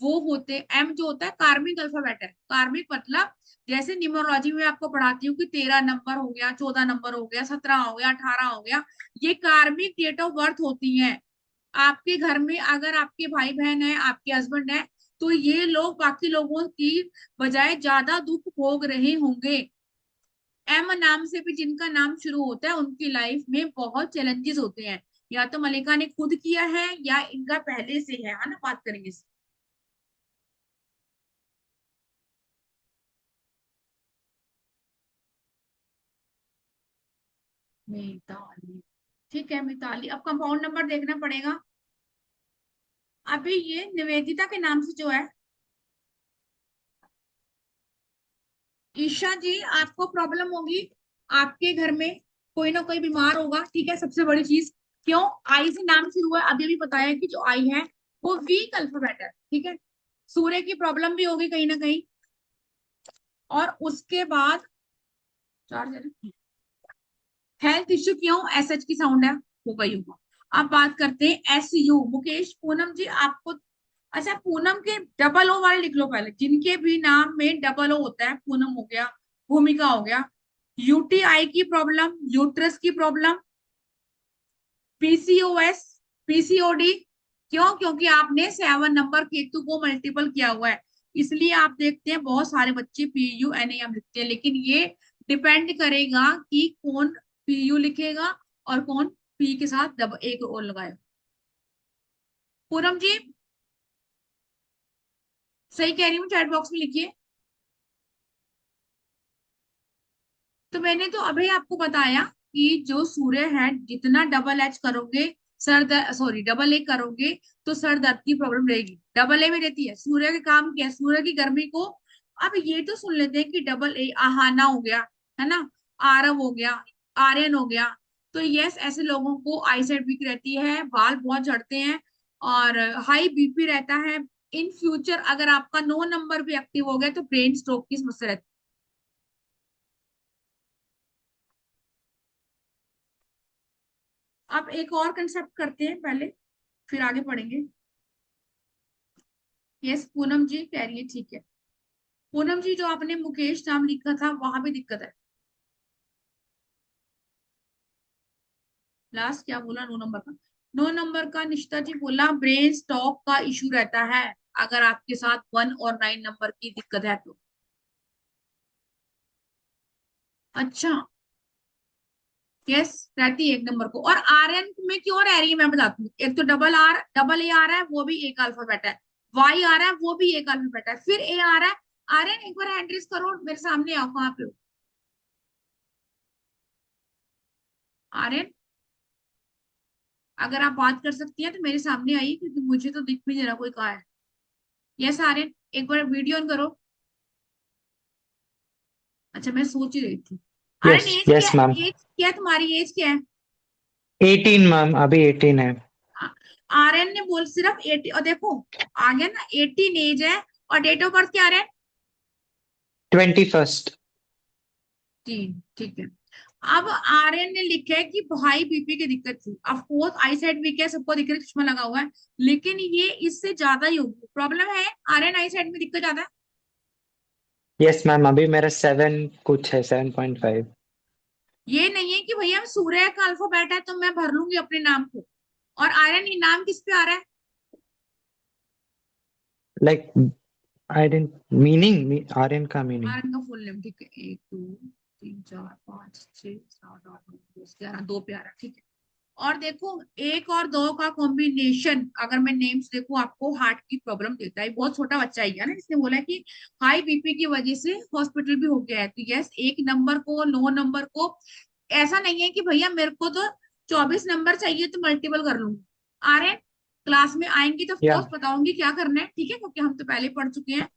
वो होते, M जो होता है कार्मिक अल्फाबेट है। कार्मिक मतलब जैसे न्यूमरोलॉजी में आपको पढ़ाती हूँ कि 13 नंबर हो गया, 14 नंबर हो गया, 17 हो गया, 18 हो गया, ये कार्मिक डेट ऑफ बर्थ होती है। आपके घर में अगर आपके भाई बहन है, आपके हस्बैंड है, तो ये लोग बाकी लोगों की बजाय ज्यादा दुख भोग रहे होंगे। एम नाम से भी जिनका नाम शुरू होता है उनकी लाइफ में बहुत चैलेंजेस होते हैं। या तो मलिका ने खुद किया है या इनका पहले से है ना, बात करेंगे इस। मिताली, ठीक है मिताली, अब कंपाउंड नंबर देखना पड़ेगा। अभी ये निवेदिता के नाम से जो है, ईशा जी आपको प्रॉब्लम होगी। आपके घर में कोई ना कोई बीमार होगा, ठीक है। सबसे बड़ी चीज, क्यों आई से नाम शुरू हुआ है, अभी भी बताया कि जो आई है वो वीक अल्फाबेट है, ठीक है। सूर्य की प्रॉब्लम भी होगी कहीं ना कहीं। और उसके बाद चार, हेल्थ इश्यू क्यों? SH की साउंड है, हो गई होगा। अब बात करते हैं SU, मुकेश, पूनम जी आपको। अच्छा पूनम के डबल O वाले लिख लो पहले, जिनके भी नाम में डबल O होता है, पूनम हो गया, भूमिका हो गया। UTI की प्रॉब्लम, यूट्रस की प्रॉब्लम, PCOS, PCOD। क्यों? क्योंकि आपने 7 नंबर केतु को मल्टीपल किया हुआ है, इसलिए आप देखते हैं बहुत सारे बच्चे PUNAM लिखते हैं। लेकिन ये डिपेंड करेगा कि कौन PU लिखेगा और कौन P के साथ डबल एक और लगाएगा। पूनम जी सही कह रही हूँ, चैट बॉक्स में लिखिए। तो मैंने तो अभी आपको बताया कि जो सूर्य है, जितना डबल H करोगे, सर दर्द, सॉरी डबल A करोगे तो सर दर्द की प्रॉब्लम रहेगी। डबल A में रहती है, सूर्य के काम क्या है? सूर्य की गर्मी को। अब ये तो सुन लेते हैं कि डबल A, आहाना हो गया, है ना, आरव हो गया, आर्यन हो गया। तो यस, ऐसे लोगों को आईसाइट वीक रहती है, बाल बहुत झड़ते हैं और हाई BP रहता है। इन फ्यूचर अगर आपका 9 नंबर भी एक्टिव हो गया तो ब्रेन स्ट्रोक की समस्या रहती है। अब एक और कंसेप्ट करते हैं पहले, फिर आगे पढ़ेंगे। यस पूनम जी कह रही है, ठीक है। पूनम जी जो आपने मुकेश नाम लिखा था वहां भी दिक्कत है। लास्ट क्या बोला? 9 नंबर का? 9 नंबर का निशिता जी बोला ब्रेन स्टॉक का इशू रहता है अगर आपके साथ 1 और 9 नंबर की दिक्कत है तो। अच्छा, यस, रहती है एक नंबर को। और आर एन में क्यों रह रही है मैं बताती हूँ। एक तो डबल ए आ रहा है, वो भी एक अल्फाबेट है। वाई आ रहा है, वो भी एक अल्फाबेट है। फिर ए आ रहा है। आर एन एक बार हैंड रेज करो, मेरे सामने आओ, कहाँ पे हो आर एन? अगर आप बात कर सकती हैं तो मेरे सामने आइए, क्योंकि मुझे तो दिख भी नहीं रहा कोई कहाँ है। यस आर एन, एक बार वीडियो ऑन करो। अच्छा, मैं सोच ही रही थी। आर एन यस एज क्या यस है? मैम। एज क्या है तुम्हारी? एज क्या है? 18 मैम, अभी 18 है। आर एन ने बोल सिर्फ 80, और देखो आ गया ना, 18 एज है। और डेट ऑफ बर्थ क्या आ रहा है? 21st। ठीक है। अब आर्यन ने लिखा है कि भाई बीपी की दिक्कत थी। Of course eyesight weak है, सबको दिख रहा है, चश्मा लगा हुआ है। लेकिन ये इससे ज्यादा ही होगी प्रॉब्लम है। आर्यन आई साइड में दिक्कत ज्यादा है। यस मैम, अभी मेरा 7 कुछ है, 7.5। ये नहीं है कि भैया सूर्य का अल्फाबेट है तो मैं भर लूंगी अपने नाम को। और आर्यन, ये नाम किस पे आ रहा है? Like I dent meaning, Aryan का मीनिंग। आर्यन का फुल नेम, ठीक है। 1 2 3 4 5 6 7 8 9 10 11, 2 पे आ रहा है, ठीक है। और देखो, 1 और 2 का कॉम्बिनेशन अगर मैं नेम्स देखूं, आपको हार्ट की प्रॉब्लम देता है। बहुत छोटा बच्चा ही है ना, इसने बोला कि हाई बीपी की वजह से हॉस्पिटल भी हो गया है। तो यस, 1 नंबर को, 9 नंबर को, ऐसा नहीं है कि भैया मेरे को तो 24 नंबर चाहिए तो मल्टीपल कर लूंगी। आ रहे हैं? क्लास में आएंगी तो या ऑफकोर्स बताऊंगी क्या करना है, ठीक है, क्योंकि हम तो पहले ही पढ़ चुके हैं।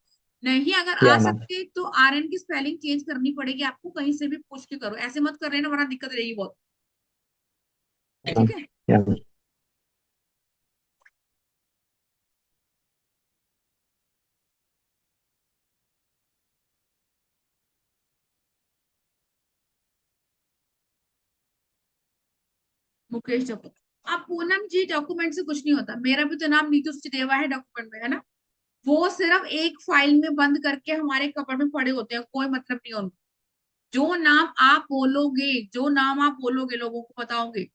नहीं अगर आ या मैम। सकते तो आर एन की स्पेलिंग चेंज करनी पड़ेगी आपको, कहीं से भी पूछ के करो, ऐसे मत कर रहे ना, वरना दिक्कत रहेगी बहुत। ठीक है। या मैम। मुकेश चौपड़। अब पूनम जी, डॉक्यूमेंट से कुछ नहीं होता। मेरा भी तो नाम नीतू सचदेवा है डॉक्यूमेंट में, है ना। वो सिर्फ एक फाइल में बंद करके हमारे कपड़ में पड़े होते हैं, कोई मतलब नहीं है उनको। जो नाम आप बोलोगे, जो नाम आप बोलोगे लोगों को बताओगे,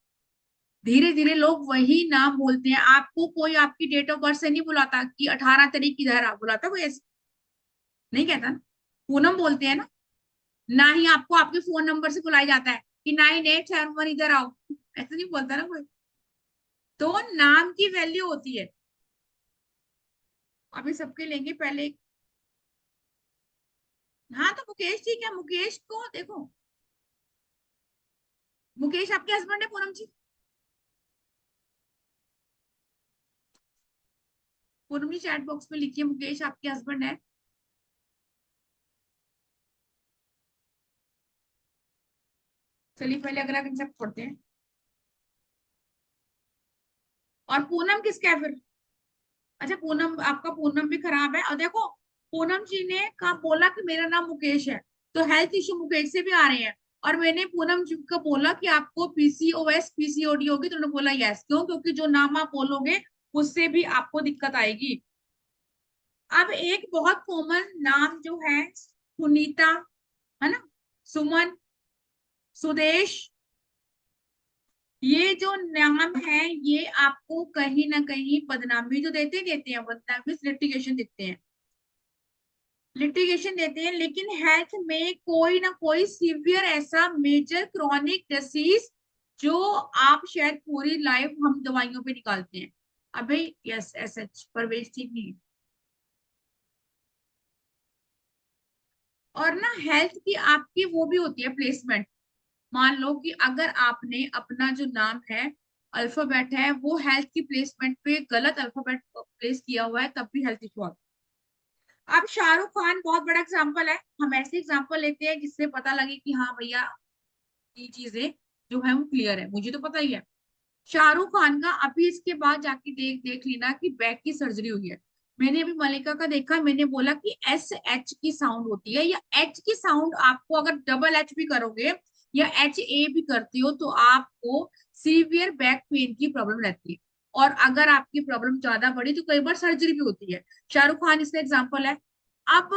धीरे धीरे लोग वही नाम बोलते हैं। आपको कोई आपकी डेट ऑफ बर्थ से नहीं बुलाता कि 18 तारीख किधर, आप बुलाता कोई ऐसे नहीं कहता ना। पूनम बोलते हैं ना। ना ही आपको आपके फोन नंबर से बुलाया जाता है कि 9871 इधर आओ, ऐसे नहीं बोलता ना कोई। तो नाम की वैल्यू होती है। अभी सबके लेंगे पहले। हाँ तो मुकेश ठीक है, मुकेश को देखो। मुकेश आपके हस्बैंड है पूनम जी? पूनम जी चैट बॉक्स में लिखिए, मुकेश आपके हस्बैंड है? चलिए पहले अगला कंसेप्ट पढ़ते हैं। और पूनम किसका है फिर? अच्छा, पूनम, आपका पूनम भी खराब है। और देखो, पूनम जी ने कहा बोला कि मेरा नाम मुकेश है, तो हेल्थ इश्यू मुकेश से भी आ रहे हैं। और मैंने पूनम जी को बोला कि आपको पीसीओएस पीसीओडी होगी, तो उन्होंने बोला यस। क्यों? क्योंकि जो नाम आप बोलोगे उससे भी आपको दिक्कत आएगी। अब एक बहुत कॉमन नाम जो है, सुनीता, है ना, सुमन, सुदेश, ये जो नाम है ये आपको कहीं ना कहीं बदनामी जो देते हैं, बदनामी लिटिगेशन देते हैं, लिटिगेशन देते हैं। लेकिन हेल्थ में कोई ना कोई सीवियर ऐसा मेजर क्रॉनिक डिसीज जो आप शायद पूरी लाइफ हम दवाइयों पे निकालते हैं। अबे यस, एस एच परवेज ठीक नहीं है। और ना हेल्थ की आपकी वो भी होती है प्लेसमेंट। मान लो कि अगर आपने अपना जो नाम है, अल्फाबेट है, वो हेल्थ की प्लेसमेंट पे गलत अल्फाबेट प्लेस किया हुआ है, तब भी हेल्थ इशू आता है। अब शाहरुख खान बहुत बड़ा एग्जांपल है। हम ऐसे एग्जांपल लेते हैं जिससे पता लगे कि हाँ भैया ये चीजें जो है वो क्लियर है, मुझे तो पता ही है। शाहरुख खान का अभी इसके बाद जाके देख देख लेना कि बैक की सर्जरी हुई है। मैंने अभी मलिका का देखा, मैंने बोला कि एस एच की साउंड होती है, या एच की साउंड आपको अगर डबल एच भी करोगे या एच ए भी करते हो तो आपको सीवियर बैक पेन की प्रॉब्लम रहती है। और अगर आपकी प्रॉब्लम ज्यादा बढ़ी तो कई बार सर्जरी भी होती है। शाहरुख खान इसका एग्जाम्पल है। अब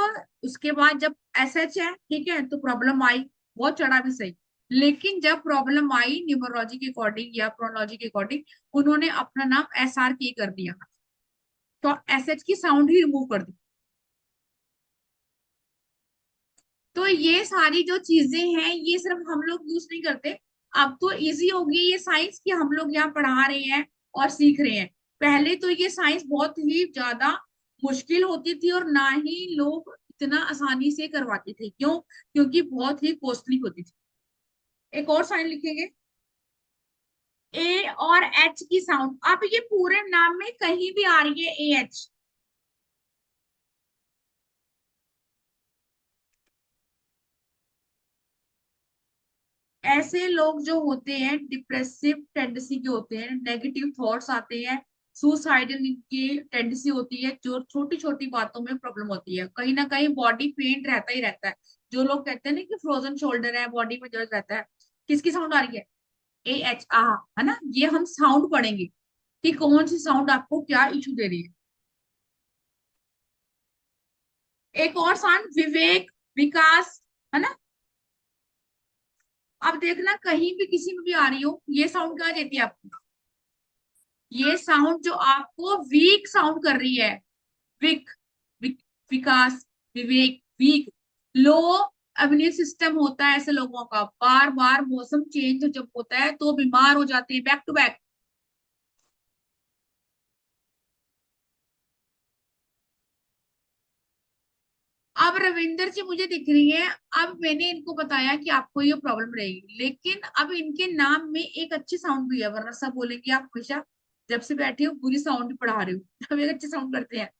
उसके बाद जब एस एच है, ठीक है, तो प्रॉब्लम आई, बहुत चढ़ा भी सही। लेकिन जब प्रॉब्लम आई न्यूमरोलॉजी के अकॉर्डिंग या प्रोनोलॉजी के अकॉर्डिंग, उन्होंने अपना नाम एस आर के कर दिया, तो एस एच की साउंड ही रिमूव कर दी। तो ये सारी जो चीजें हैं ये सिर्फ हम लोग यूज नहीं करते, अब तो इजी हो गई ये साइंस कि हम लोग यहाँ पढ़ा रहे हैं और सीख रहे हैं। पहले तो ये साइंस बहुत ही ज्यादा मुश्किल होती थी और ना ही लोग इतना आसानी से करवाते थे। क्यों? क्योंकि बहुत ही कॉस्टली होती थी। एक और साइन लिखेंगे, ए और एच की साउंड। अब ये पूरे नाम में कहीं भी आ रही है ए एच, ऐसे लोग जो होते हैं डिप्रेसिव टेंडेंसी के होते हैं, नेगेटिव थॉट्स आते हैं, सुसाइडल इनकी टेंडेंसी होती है, जो छोटी छोटी बातों में प्रॉब्लम होती है, कहीं ना कहीं बॉडी पेन रहता ही रहता है। जो लोग कहते हैं ना कि फ्रोजन शोल्डर है, बॉडी में दर्द रहता है, किसकी साउंड आ रही है? ए एच आ, है ना? ये हम साउंड पढ़ेंगे कि कौन सी साउंड आपको क्या इशू दे रही है। एक और साउंड विवेक, विकास, है ना? अब देखना कहीं भी किसी में भी आ रही हो, ये साउंड क्या देती है आपको? ये साउंड जो आपको वीक साउंड कर रही है, विक, विक, विकास, विवेक, वीक, लो इम्यून सिस्टम होता है ऐसे लोगों का। बार बार मौसम चेंज जब होता है तो बीमार हो जाते हैं बैक टू बैक। अब रविंदर जी मुझे दिख रही है। अब मैंने इनको बताया कि आपको ये प्रॉब्लम रहेगी, लेकिन अब इनके नाम में एक अच्छी साउंड भी है, वरना सब बोलेंगे आप हमेशा जब से बैठे हो बुरी साउंड ही पढ़ा रहे हो। अब एक अच्छी साउंड करते हैं,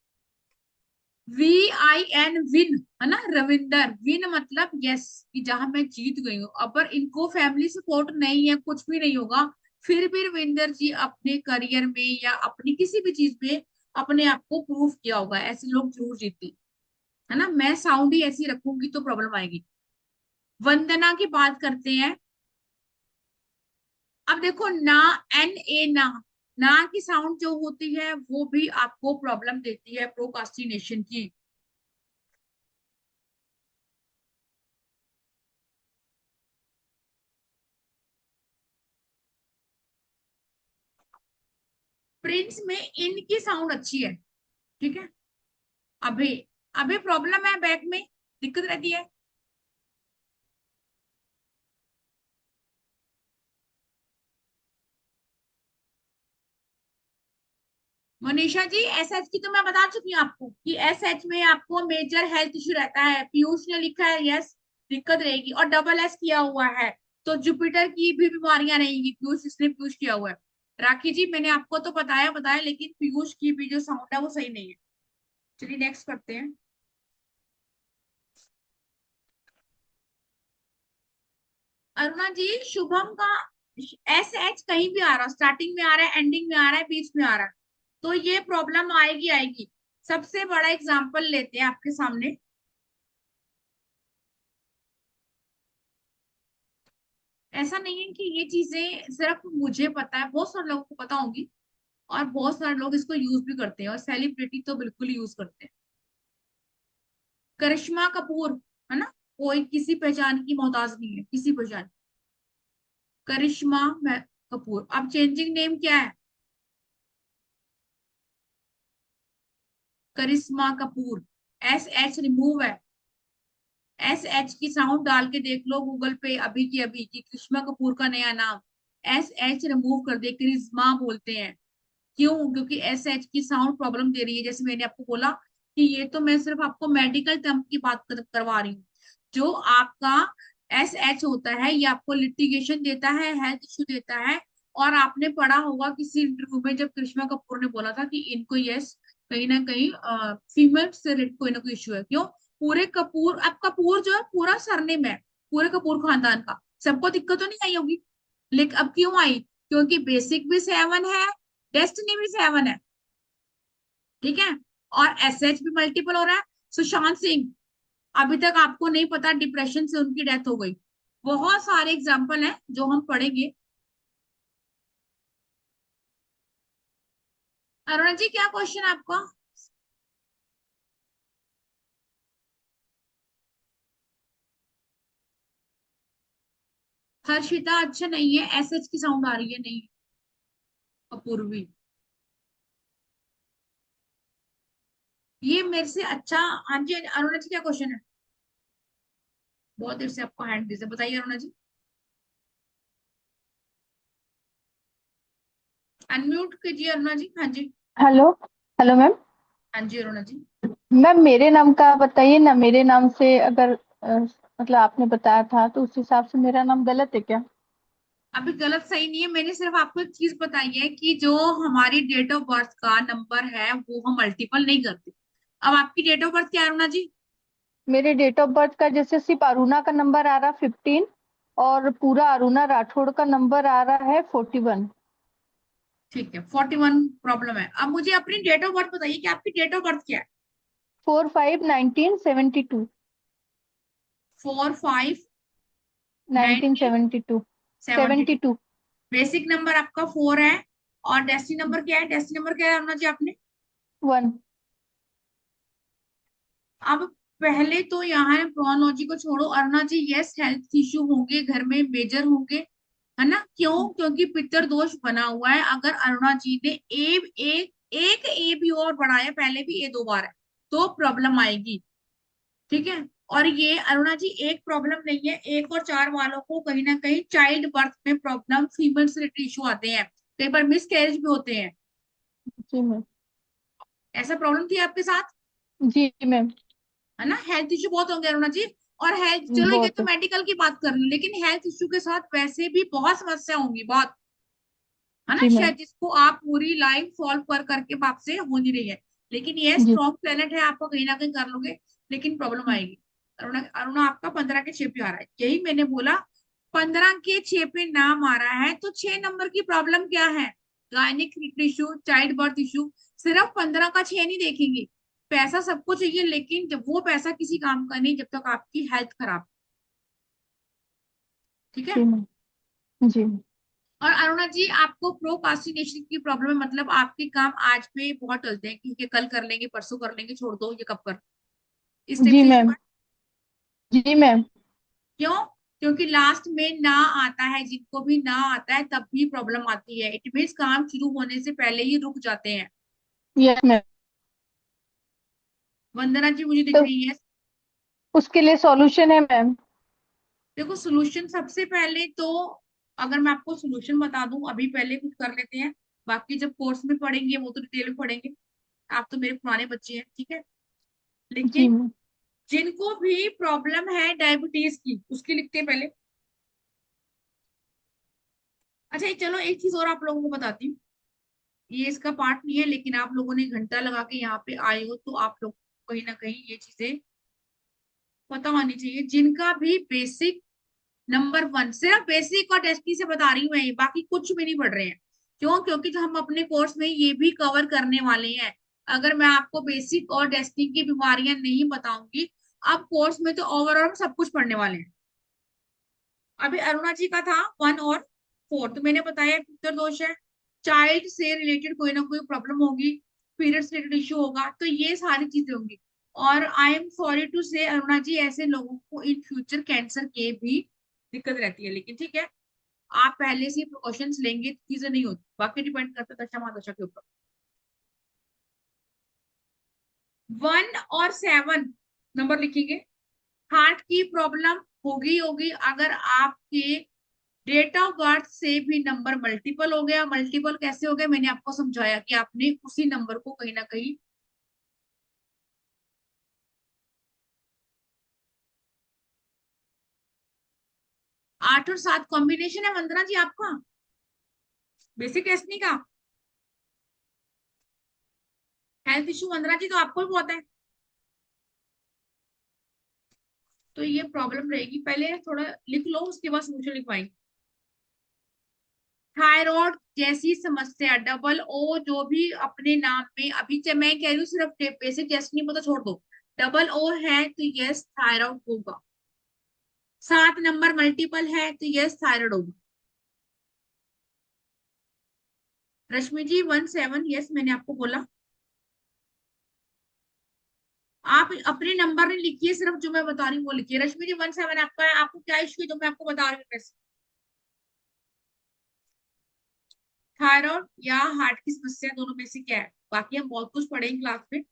VIN, विन, है ना? रविंदर, विन मतलब यस, कि जहां मैं जीत गई हूँ। अगर इनको फैमिली सपोर्ट नहीं है, कुछ भी नहीं होगा, फिर भी रविंदर जी अपने करियर में या अपनी किसी भी चीज में अपने आप को प्रूव किया होगा। ऐसे लोग जरूर जीतते, है ना? मैं साउंड ही ऐसी रखूंगी तो प्रॉब्लम आएगी। वंदना की बात करते हैं। अब देखो ना, NA, ना, ना की साउंड जो होती है वो भी आपको प्रॉब्लम देती है प्रोकास्टिनेशन की। प्रिंस में इनकी साउंड अच्छी है, ठीक है। अभी, अभी प्रॉब्लम है बैक में, दिक्कत रहती है। मनीषा जी, SH की तो मैं बता चुकी हूँ आपको कि SH में आपको मेजर हेल्थ इश्यू रहता है। पीयूष ने लिखा है यस, दिक्कत रहेगी। और डबल S किया हुआ है तो जुपिटर की भी बीमारियां रहेंगी। पीयूष, इसने पीयूष किया हुआ है। राखी जी मैंने आपको तो बताया बताया, लेकिन पीयूष की भी जो साउंड है वो सही नहीं है। चलिए नेक्स्ट करते हैं। अरुणा जी, शुभम का SH कहीं भी आ रहा, स्टार्टिंग में आ रहा है, एंडिंग में आ रहा है, बीच में आ रहा है, तो ये प्रॉब्लम आएगी आएगी। सबसे बड़ा एग्जाम्पल लेते हैं आपके सामने। ऐसा नहीं है कि ये चीजें सिर्फ मुझे पता है, बहुत सारे लोगों को पता होंगी और बहुत सारे लोग इसको यूज भी करते हैं, और सेलिब्रिटी तो बिल्कुल यूज करते हैं। करिश्मा कपूर, है ना? कोई किसी पहचान की मोहताज नहीं है, किसी पहचान। करिश्मा कपूर। अब चेंजिंग नेम क्या है? करिश्मा कपूर। SH रिमूव है। SH की साउंड डाल के देख लो गूगल पे अभी की अभी, कि करिश्मा कपूर का नया नाम। SH रिमूव कर दे, करिश्मा बोलते हैं। क्यों? क्योंकि SH की साउंड प्रॉब्लम दे रही है। जैसे मैंने आपको बोला कि ये तो मैं सिर्फ आपको मेडिकल टर्म की बात करवा रही हूँ। जो आपका SH होता है ये आपको लिटिगेशन देता है, हेल्थ इश्यू देता है। और आपने पढ़ा होगा किसी इंटरव्यू में जब करिश्मा कपूर ने बोला था कि इनको यस, कहीं ना कहीं फीमेल से रिलेटेड कोई ना कोई इश्यू है। क्यों? पूरे कपूर, अब कपूर जो है पूरा सरनेम है पूरे कपूर खानदान का, सबको दिक्कत तो नहीं आई होगी। लेकिन अब क्यों आई? क्योंकि बेसिक भी 7 है, डेस्टिनी भी 7 है, ठीक है। और SH भी मल्टीपल हो रहा है। सुशांत सिंह, अभी तक आपको नहीं पता डिप्रेशन से उनकी डेथ हो गई। बहुत सारे एग्जाम्पल हैं जो हम पढ़ेंगे। अरुणा जी क्या क्वेश्चन है आपका? हर्षिता अच्छा नहीं है, SH की साउंड आ रही है, नहीं। अपूर्वी, ये मेरे से अच्छा। हाँ जी अरुणा जी क्या क्वेश्चन है? बहुत देर से आपको हैंड दीजिए, बताइए अरुणा जी। अनम्यूट कीजिए अरुणा जी। हाँ जी। हेलो। Hello ma'am. हाँ जी अरुणा जी। मैम मेरे नाम का बताइए ना, मेरे नाम से अगर मतलब आपने बताया था तो उस हिसाब से मेरा नाम गलत है क्या? अभी गलत सही नहीं है, मैंने सिर्फ आपको एक चीज बताई है कि जो हमारी डेट ऑफ बर्थ का नंबर है वो हम मल्टीपल नहीं करते। अब आपकी डेट ऑफ बर्थ क्या है अरुणा जी? मेरे डेट ऑफ बर्थ का जैसे सिर्फ अरुणा का नंबर आ रहा 15, और पूरा अरुणा राठौड़ का नंबर आ रहा है 41। ठीक है, 41 प्रॉब्लम है। अब मुझे अपनी डेट ऑफ बर्थ बताइए कि आपकी डेट ऑफ बर्थ क्या है? 4/5/1972। 4/5/1972। 1972। 72। बेसिक नंबर आपका 4 है। और डेस्टिनी नंबर क्या है? डेस्टिनी नंबर क्या है अरुणा जी आपने? 1। अब पहले तो यहाँ प्रोनोलॉजी को छोड़ो अरुणा जी। यस, हेल्थ इश्यू होंगे घर में, मेजर होंगे, है ना? क्यों? क्योंकि पितर दोष बना हुआ है। अगर अरुणा जी ने एक ए भी और बढ़ाया, पहले भी ए 2 बार है, तो प्रॉब्लम आएगी। ठीक है। और ये अरुणा जी एक प्रॉब्लम नहीं है, 1 और 4 वालों को कहीं ना कहीं चाइल्ड बर्थ में प्रॉब्लम, फीमेल से रिलेटेड इशू आते हैं, कई बार मिस कैरेज भी होते हैं। जी मैम। ऐसा प्रॉब्लम थी आपके साथ? जी मैम। है ना? हेल्थ इश्यू बहुत होंगे अरुणा जी। और हेल्थ, चलो ये बहुत तो है। मेडिकल की बात कर ली, लेकिन हेल्थ इश्यू के साथ वैसे भी बहुत समस्या होंगी, बहुत, है ना? जी मैम। शायद जिसको आप पूरी लाइफ सॉल्व कर करके आपसे हो नहीं रही है, लेकिन ये जी। स्ट्रॉन्ग टैलेंट है आपको, कहीं ना कहीं कर लोगे, लेकिन प्रॉब्लम आएगी। अरुणा, अरुणा आपका 15 के 6 पे आ रहा है, यही मैंने बोला। 15 के 6 पे नाम आ रहा है तो 6 नंबर की प्रॉब्लम क्या है? Gynaec issue, child birth issue. सिर्फ 15 का 6 नहीं देखेंगे। पैसा सबको चाहिए, लेकिन जब वो पैसा किसी काम का नहीं जब तक आपकी हेल्थ खराब। ठीक है। जी मैम। जी। और अरुणा जी आपको प्रोकास्टिनेशन की प्रॉब्लम है, मतलब आपके काम आज पे बहुत टलते हैं कि ये कल कर लेंगे, परसों कर लेंगे, छोड़ दो, ये कब कर, इस टाइप जी से इशू मैम। है। जी मैम। क्यों? क्योंकि लास्ट में ना आता है, जिनको भी ना आता है तब भी प्रॉब्लम आती है। इट मीन्स काम शुरू होने से पहले ही रुक जाते हैं। Yes ma'am. वंदना जी मुझे दिख तो रही है। उसके लिए सॉल्यूशन है मैम? देखो सोल्यूशन सबसे पहले तो, अगर मैं आपको सोल्यूशन बता दूं, अभी पहले कुछ कर लेते हैं, बाकी जब कोर्स में पढ़ेंगे वो तो डिटेल में पढ़ेंगे। आप तो मेरे पुराने बच्चे हैं, ठीक है। जी लेकिन मैम। जिनको भी प्रॉब्लम है डायबिटीज की, उसकी लिखते हैं पहले। अच्छा ये चलो एक चीज और आप लोगों को बताती हूँ, ये इसका पार्ट नहीं है, लेकिन आप लोगों ने घंटा लगा के यहाँ पे आए हो तो आप लोग को कहीं ना कहीं ये चीजें पता होनी चाहिए। जिनका भी बेसिक नंबर 1, सिर्फ बेसिक और टेस्टी से बता रही हूँ मैं, ये बाकी कुछ भी नहीं पढ़ रहे हैं। क्यों? क्योंकि जो हम अपने कोर्स में ये भी कवर करने वाले हैं। अगर मैं आपको बेसिक और टेस्टी की बीमारियां नहीं बताऊंगी, अब कोर्स में तो ओवरऑल सब कुछ पढ़ने वाले हैं। अभी अरुणा जी का था 1 और 4, तो मैंने बताया पित्तर दोष है, चाइल्ड से रिलेटेड कोई ना कोई प्रॉब्लम होगी, पीरियड से रिलेटेड इश्यू होगा, तो ये सारी चीजें होंगी। और आई एम सॉरी टू से अरुणा जी, ऐसे लोगों को इन फ्यूचर कैंसर के भी दिक्कत रहती है, लेकिन ठीक है, आप पहले से प्रिकॉशंस लेंगे तो चीजें नहीं होती, बाकी डिपेंड करता है दशा महादशा के ऊपर। 1 और 7 नंबर लिखेंगे। हार्ट की प्रॉब्लम होगी होगी अगर आपके डेट ऑफ बर्थ से भी नंबर मल्टीपल हो गया। मल्टीपल कैसे हो गया? मैंने आपको समझाया कि आपने उसी नंबर को कहीं ना कहीं, 8 और 7 कॉम्बिनेशन है वंदना जी आपका, बेसिक टेस्ट नहीं का। हेल्थ इशू वंदना जी तो आपको भी बहुत है, तो ये प्रॉब्लम रहेगी। पहले थोड़ा लिख लो, उसके बाद सोल्यूशन लिखवाएंगे। थायराइड जैसी समस्या, डबल ओ, जो भी अपने नाम में, अभी मैं कह रही हूँ सिर्फ बेसिक टेस्ट नहीं पता, छोड़ दो। डबल ओ है तो यस थायराइड होगा। 7 नंबर मल्टीपल है तो यस थायराइड होगा। रश्मि जी 1 7, यस मैंने आपको बोला। आप अपने नंबर नहीं लिखिए, सिर्फ जो मैं बता रही हूँ वो लिखिए। रश्मि जी 1 7 आपका है। आपको क्या इश्यू है जो मैं आपको बता रही हूँ वैसे? थायराइड या हार्ट की समस्या, दोनों में से क्या है? बाकी हम बहुत कुछ पढ़ेंगे क्लास में,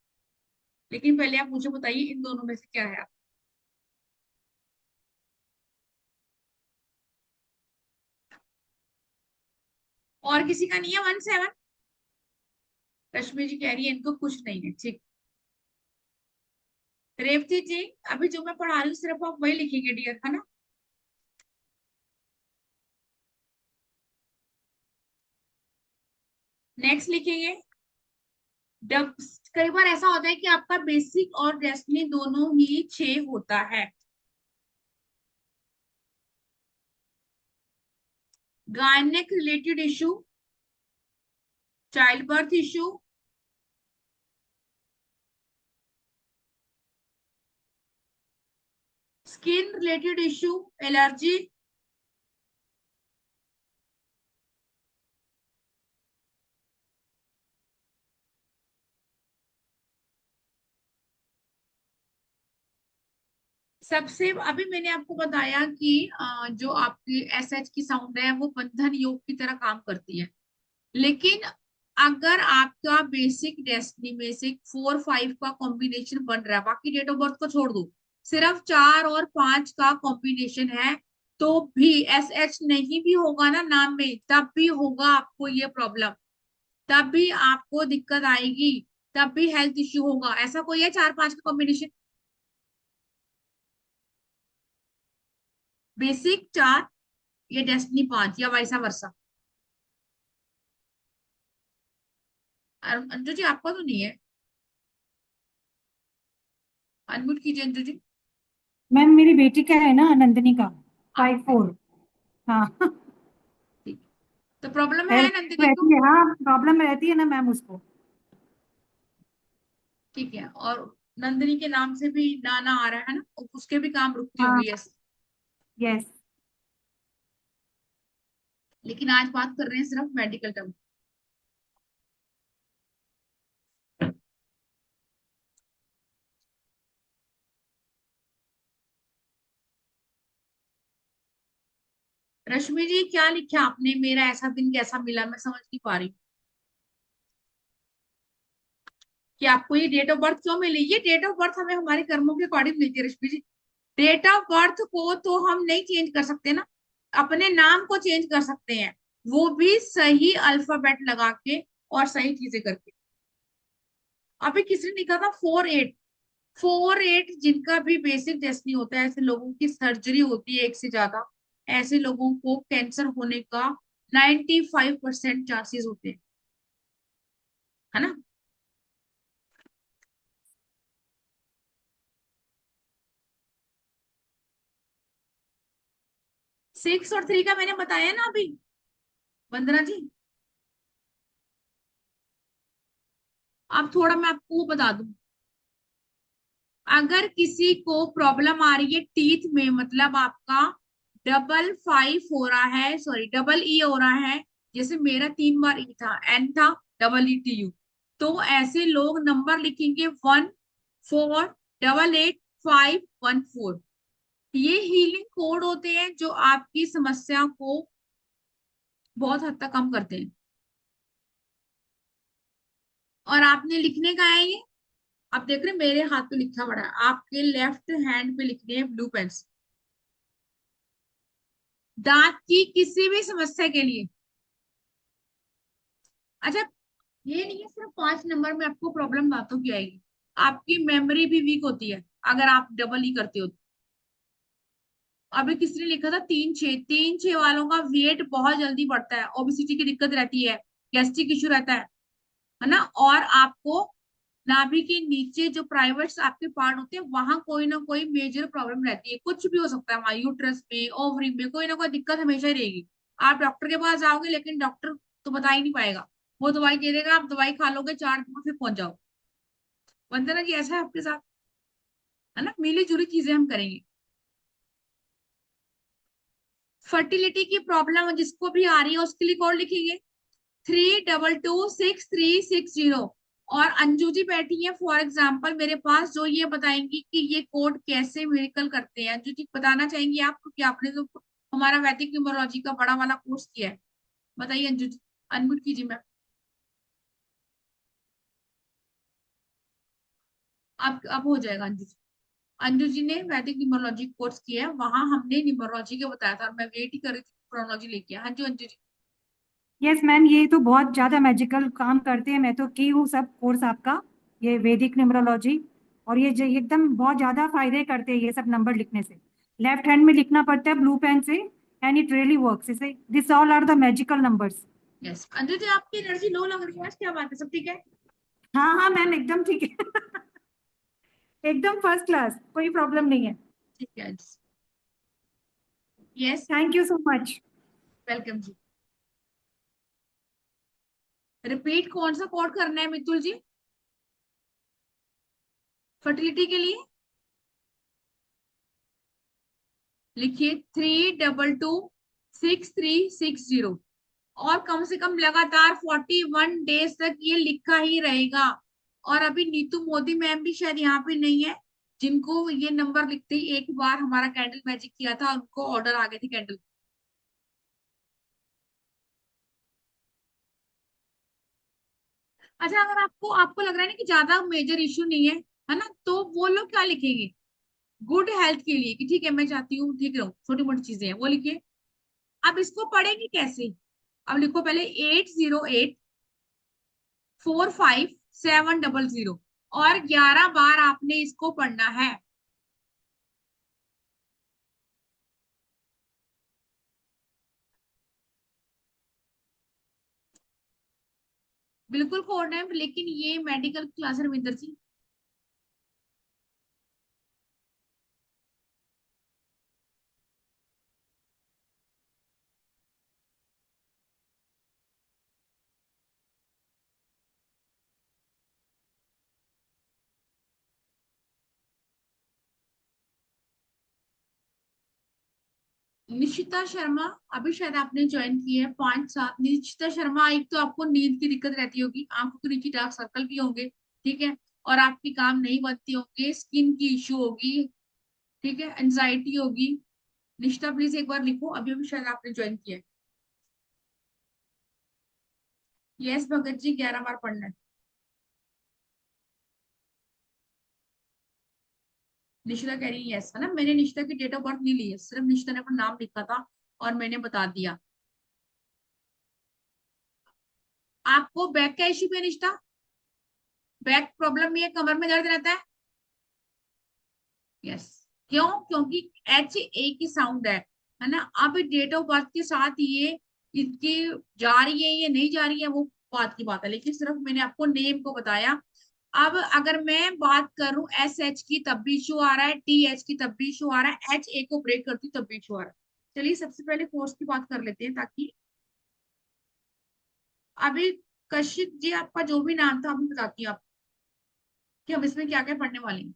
लेकिन पहले आप मुझे बताइए इन दोनों में से क्या है आप। और किसी का नहीं है 17? रश्मि जी कह रही है इनको कुछ नहीं है, ठीक। रेवती जी, अभी जो मैं पढ़ा रही हूँ सिर्फ आप वही लिखेंगे डियर, है ना? नेक्स्ट लिखेंगे जब कई बार ऐसा होता है कि आपका बेसिक और डेस्टिनी दोनों ही 6 होता है। Gynaec related issue, child birth issue, skin related issue, allergy, सबसे अभी मैंने आपको बताया कि जो आपकी एस एच की साउंड है वो बंधन योग की तरह काम करती है। लेकिन अगर आपका बेसिक डेस्टिनी में से 4 5 का कॉम्बिनेशन बन रहा है, बाकी डेट ऑफ बर्थ को छोड़ दो, सिर्फ 4 और 5 का कॉम्बिनेशन है, तो भी एस एच नहीं भी होगा ना नाम में, तब भी होगा आपको ये प्रॉब्लम, तब भी आपको दिक्कत आएगी, तब भी हेल्थ इश्यू होगा। ऐसा कोई है 4 5 का कॉम्बिनेशन? बेसिक 4 या डेस्टिनी 5 या वैसा वर्षा? अंजू जी आपका तो नहीं है, अनम्यूट कीजिए अंजू जी। मैम मेरी बेटी का है ना, नंदिनी का, आप 5 4। हाँ। ठीक, तो प्रॉब्लम है हेल्थ नंदिनी को? रहती है, हाँ प्रॉब्लम रहती है ना मैम उसको। ठीक है, और नंदिनी के नाम से भी नाना आ रहा है ना, उसके भी काम रुकते हाँ। होंगे, यस। यस। लेकिन आज बात कर रहे हैं सिर्फ मेडिकल टर्म। रश्मि जी क्या लिखा आपने, मेरा ऐसा दिन कैसा मिला, मैं समझ नहीं पा रही कि आपको ये डेट ऑफ बर्थ क्यों मिली। ये डेट ऑफ बर्थ हमें हमारे कर्मों के अकॉर्डिंग मिलती है रश्मि जी। डेट ऑफ बर्थ को तो हम नहीं चेंज कर सकते ना, अपने नाम को चेंज कर सकते हैं, वो भी सही अल्फाबेट लगा के और सही चीजें करके। अभी किसी ने लिखा था 4 8, 4 8 जिनका भी बेसिक डेस्टिनी होता है, ऐसे लोगों की सर्जरी होती है एक से ज्यादा, ऐसे लोगों को कैंसर होने का 95% चांसेस होते हैं, है ना? 6 और 3 का मैंने बताया ना अभी, वंदना जी। अब थोड़ा मैं आपको वो बता दूं, अगर किसी को प्रॉब्लम आ रही है टीथ में, मतलब आपका डबल 5 हो रहा है, सॉरी डबल ई हो रहा है, जैसे मेरा 3 बार ई था, एन था, डबल ई टी यू, तो ऐसे लोग नंबर लिखेंगे 1 4 8 8 5 1 4। ये हीलिंग कोड होते हैं जो आपकी समस्या को बहुत हद तक कम करते हैं। और आपने लिखने का है ये, आप देख रहे हैं मेरे हाथ पे लिखा पड़ा है, आपके लेफ्ट हैंड पे लिखने हैं ब्लू पेन से। दांत की किसी भी समस्या के लिए, अच्छा ये नहीं है सिर्फ 5 नंबर में आपको प्रॉब्लम दांतों की आएगी, आपकी मेमोरी भी वीक होती है अगर आप डबल ई करते हो तो। अभी किसी ने लिखा था 3 6, 3 6 वालों का वेट बहुत जल्दी बढ़ता है, ओबेसिटी की दिक्कत रहती है, गैस्ट्रिक इशू रहता है ना? और आपको नाभि के नीचे जो प्राइवेट्स आपके पार्ट होते हैं वहां कोई ना कोई मेजर प्रॉब्लम रहती है, कुछ भी हो सकता है, वहां यूट्रस में, ओवरी में कोई ना कोई दिक्कत हमेशा ही रहेगी। आप डॉक्टर के पास जाओगे लेकिन डॉक्टर तो बता ही नहीं पाएगा, वो दवाई दे देगा, आप दवाई खा लोगे 4 दिन में फिर पहुंच जाओ। वंदना जी ऐसा है आपके साथ, है ना? मिली जुली चीजें हम करेंगे। फर्टिलिटी की प्रॉब्लम जिसको भी आ रही है उसके लिए कोड लिखेंगे 3 2 2 6 3 6 0। और अंजू जी बैठी है फॉर एग्जाम्पल मेरे पास, जो ये बताएंगी कि ये कोड कैसे मेडिकल करते हैं। अंजू जी बताना चाहेंगी आप, क्योंकि आपने जो हमारा वैदिक न्यूमरोलॉजी का बड़ा वाला कोर्स किया है। बताइए अंजू जी, अनम्यूट कीजिए मैम। अब हो जाएगा अंजू जी। अंजू जी ने वैदिक न्यूमरोलॉजी कोर्स किया है, वहां हमने न्यूमरोलॉजी का बताया था और मैं वेट ही कर रही थी, न्यूमरोलॉजी लेके हाँ जी अंजू जी। यस मैम, ये तो बहुत ज्यादा मैजिकल काम करते हैं। मैं तो की हूँ सब कोर्स आपका, ये वैदिक न्यूमरोलॉजी। और ये एकदम बहुत ज्यादा फायदे करते हैं ये सब नंबर लिखने से। लेफ्ट हैंड में लिखना पड़ता है ब्लू पेन से, एंड इट रियली वर्क्स। इसे this all are the magical numbers. Yes Anju ji, आपकी एनर्जी लो लग रही है आज, क्या बात है? सब ठीक है? हाँ हाँ मैम, एकदम ठीक है। एकदम फर्स्ट क्लास, कोई प्रॉब्लम नहीं है। ठीक है। Yes. Thank you so much. Welcome जी। रिपीट कौन सा कोड करना है मितुल जी? फर्टिलिटी के लिए लिखिए 32226360, और कम से कम लगातार 41 डेज तक ये लिखा ही रहेगा। और अभी नीतू मोदी मैम भी शायद यहाँ पे नहीं है, जिनको ये नंबर लिखते ही एक बार हमारा कैंडल मैजिक किया था, उनको ऑर्डर आ गए थे कैंडल। अच्छा, अगर आपको आपको लग रहा है ना कि ज्यादा मेजर इश्यू नहीं है ना, तो वो लोग क्या लिखेंगे गुड हेल्थ के लिए, कि ठीक है मैं चाहती हूँ ठीक रहूं, छोटी मोटी चीजें हैं वो लिखिए। अब इसको पढ़ेंगे कैसे? अब लिखो पहले 80884570, और 11 बार आपने इसको पढ़ना है। बिल्कुल कोड है, लेकिन ये मेडिकल क्लास है रविंदर जी। निशिता शर्मा, अभी शायद आपने ज्वाइन की है 5 7। निशिता शर्मा, एक तो आपको नींद की दिक्कत रहती होगी, आंखों के नीचे डार्क सर्कल भी होंगे, ठीक है, और आपकी काम नहीं बनती होंगे, स्किन की इश्यू होगी, ठीक है, एंजाइटी होगी। निशिता प्लीज एक बार लिखो, अभी अभी शायद आपने ज्वाइन किया है। यस भगत जी, 11 बार पढ़ना है। निशिता कह रही है यस, है ना, मैंने निशिता की डेट ऑफ बर्थ नहीं ली है, सिर्फ निशिता ने अपना नाम लिखा था और मैंने बता दिया। आपको बैक का इश्यू भी है निशिता? बैक प्रॉब्लम भी है, कमर में दर्द रहता है? यस। क्यों? क्योंकि एच ए की साउंड है ना। अब डेट ऑफ बर्थ के साथ ये इसकी जा रही है या नहीं जा रही है वो बात की बात है, लेकिन सिर्फ मैंने आपको नेम को बताया। अब अगर मैं बात करूं एस एच की तब भी इशू आ रहा है, टी एच की तब भी इशू आ रहा है, एच ए को ब्रेक करती तब भी इशू आ रहा है। चलिए सबसे पहले कोर्स की बात कर लेते हैं, ताकि अभी कशिश जी आपका जो भी नाम था अभी बताती हूँ आपको कि हम इसमें क्या क्या पढ़ने वाले हैं।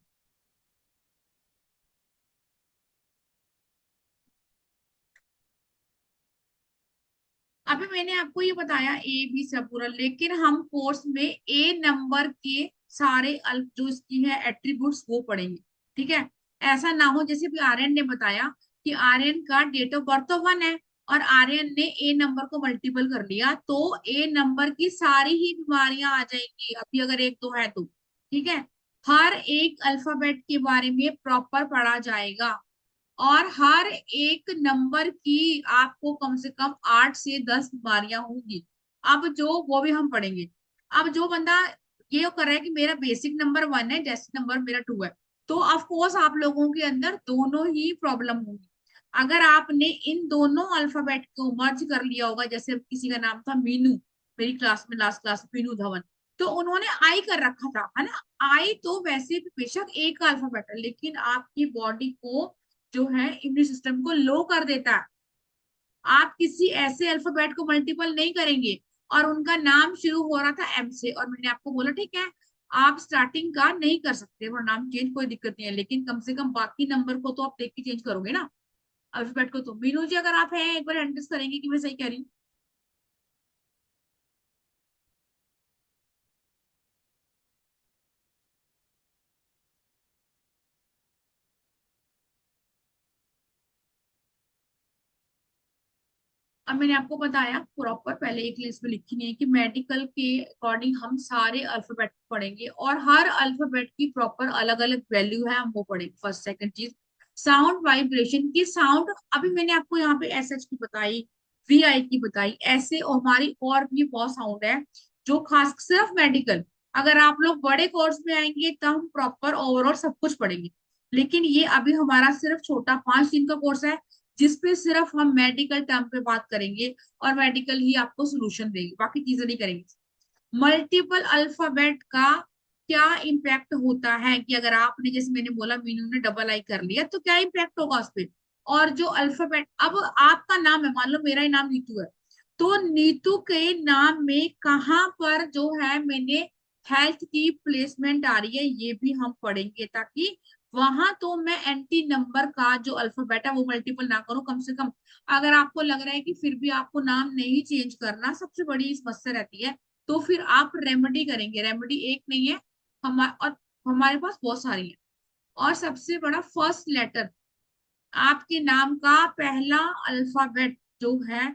अभी मैंने आपको ये बताया ए बी सब पूरा, लेकिन हम कोर्स में ए नंबर के सारे अल्फ जो इसकी है एट्रीब्यूट्स वो पढ़ेंगे, ठीक है। ऐसा ना हो जैसे भी आर्यन ने बताया कि आर्यन का डेट ऑफ बर्थ तो 1 है, और आर्यन ने ए नंबर को मल्टीपल कर लिया, तो ए नंबर की सारी ही बीमारियां आ जाएंगी, अभी अगर एक दो है तो, ठीक है। हर एक अल्फाबेट के बारे में प्रॉपर पढ़ा जाएगा, और हर एक नंबर की आपको कम से कम 8 से 10 बीमारियां होंगी। अब जो वो भी हम पढ़ेंगे। अब जो बंदा ये कर रहा है कि मेरा बेसिक नंबर 1 है, डेसिक नंबर मेरा 2 है, तो ऑफ कोर्स आप लोगों के अंदर दोनों ही प्रॉब्लम होंगी। अगर आपने इन दोनों अल्फाबेट को मर्ज कर लिया होगा, जैसे किसी का नाम था मीनू, मेरी क्लास में लास्ट क्लास मीनू धवन, तो उन्होंने आई कर रखा था, है ना। आई तो वैसे भी बेशक एक का अल्फाबेट है, लेकिन आपकी बॉडी को जो है इम्यून सिस्टम को लो कर देता है। आप किसी ऐसे अल्फाबेट को मल्टीपल नहीं करेंगे, और उनका नाम शुरू हो रहा था एम से, और मैंने आपको बोला ठीक है आप स्टार्टिंग का नहीं कर सकते वो नाम चेंज, कोई दिक्कत नहीं है, लेकिन कम से कम बाकी नंबर को तो आप देख के चेंज करोगे ना, अल्फाबेट को तो। मीनू जी अगर आप हैं एक बार एंट्रेंस करेंगे कि मैं सही कह रही हूँ? अब मैंने आपको बताया प्रॉपर, पहले एक लिस्ट में लिखी नहीं है कि मेडिकल के अकॉर्डिंग हम सारे अल्फाबेट पढ़ेंगे, और हर अल्फाबेट की प्रॉपर अलग अलग वैल्यू है, हम वो पढ़ेंगे। फर्स्ट सेकंड चीज, साउंड वाइब्रेशन की साउंड, अभी मैंने आपको यहाँ पे एस एच की बताई, VI की बताई, ऐसे और हमारी और भी बहुत साउंड है जो खास सिर्फ मेडिकल। अगर आप लोग बड़े कोर्स में आएंगे तब हम प्रॉपर ओवरऑल सब कुछ पढ़ेंगे, लेकिन ये अभी हमारा सिर्फ छोटा 5 दिन का कोर्स है जिसपे सिर्फ हम मेडिकल टर्म पे बात करेंगे और मेडिकल ही आपको सोल्यूशन देंगे, बाकी चीजें नहीं करेंगे। मल्टीपल अल्फाबेट का क्या इम्पैक्ट होता है कि अगर आपने, जैसे मैंने बोला मीनू ने डबल आई कर लिया तो क्या इम्पैक्ट होगा उस पे। और जो अल्फाबेट, अब आपका नाम है, मान लो मेरा ही नाम नीतू है, तो नीतू के नाम में कहाँ पर जो है मैंने हेल्थ की प्लेसमेंट आ रही है ये भी हम पढ़ेंगे, ताकि वहां तो मैं एंटी नंबर का जो अल्फाबेट है वो मल्टीपल ना करूं कम से कम। अगर आपको लग रहा है कि फिर भी आपको नाम नहीं चेंज करना, सबसे बड़ी समस्या रहती है, तो फिर आप रेमेडी करेंगे। रेमेडी एक नहीं है, और हमारे पास बहुत सारी है। और सबसे बड़ा फर्स्ट लेटर, आपके नाम का पहला अल्फाबेट जो है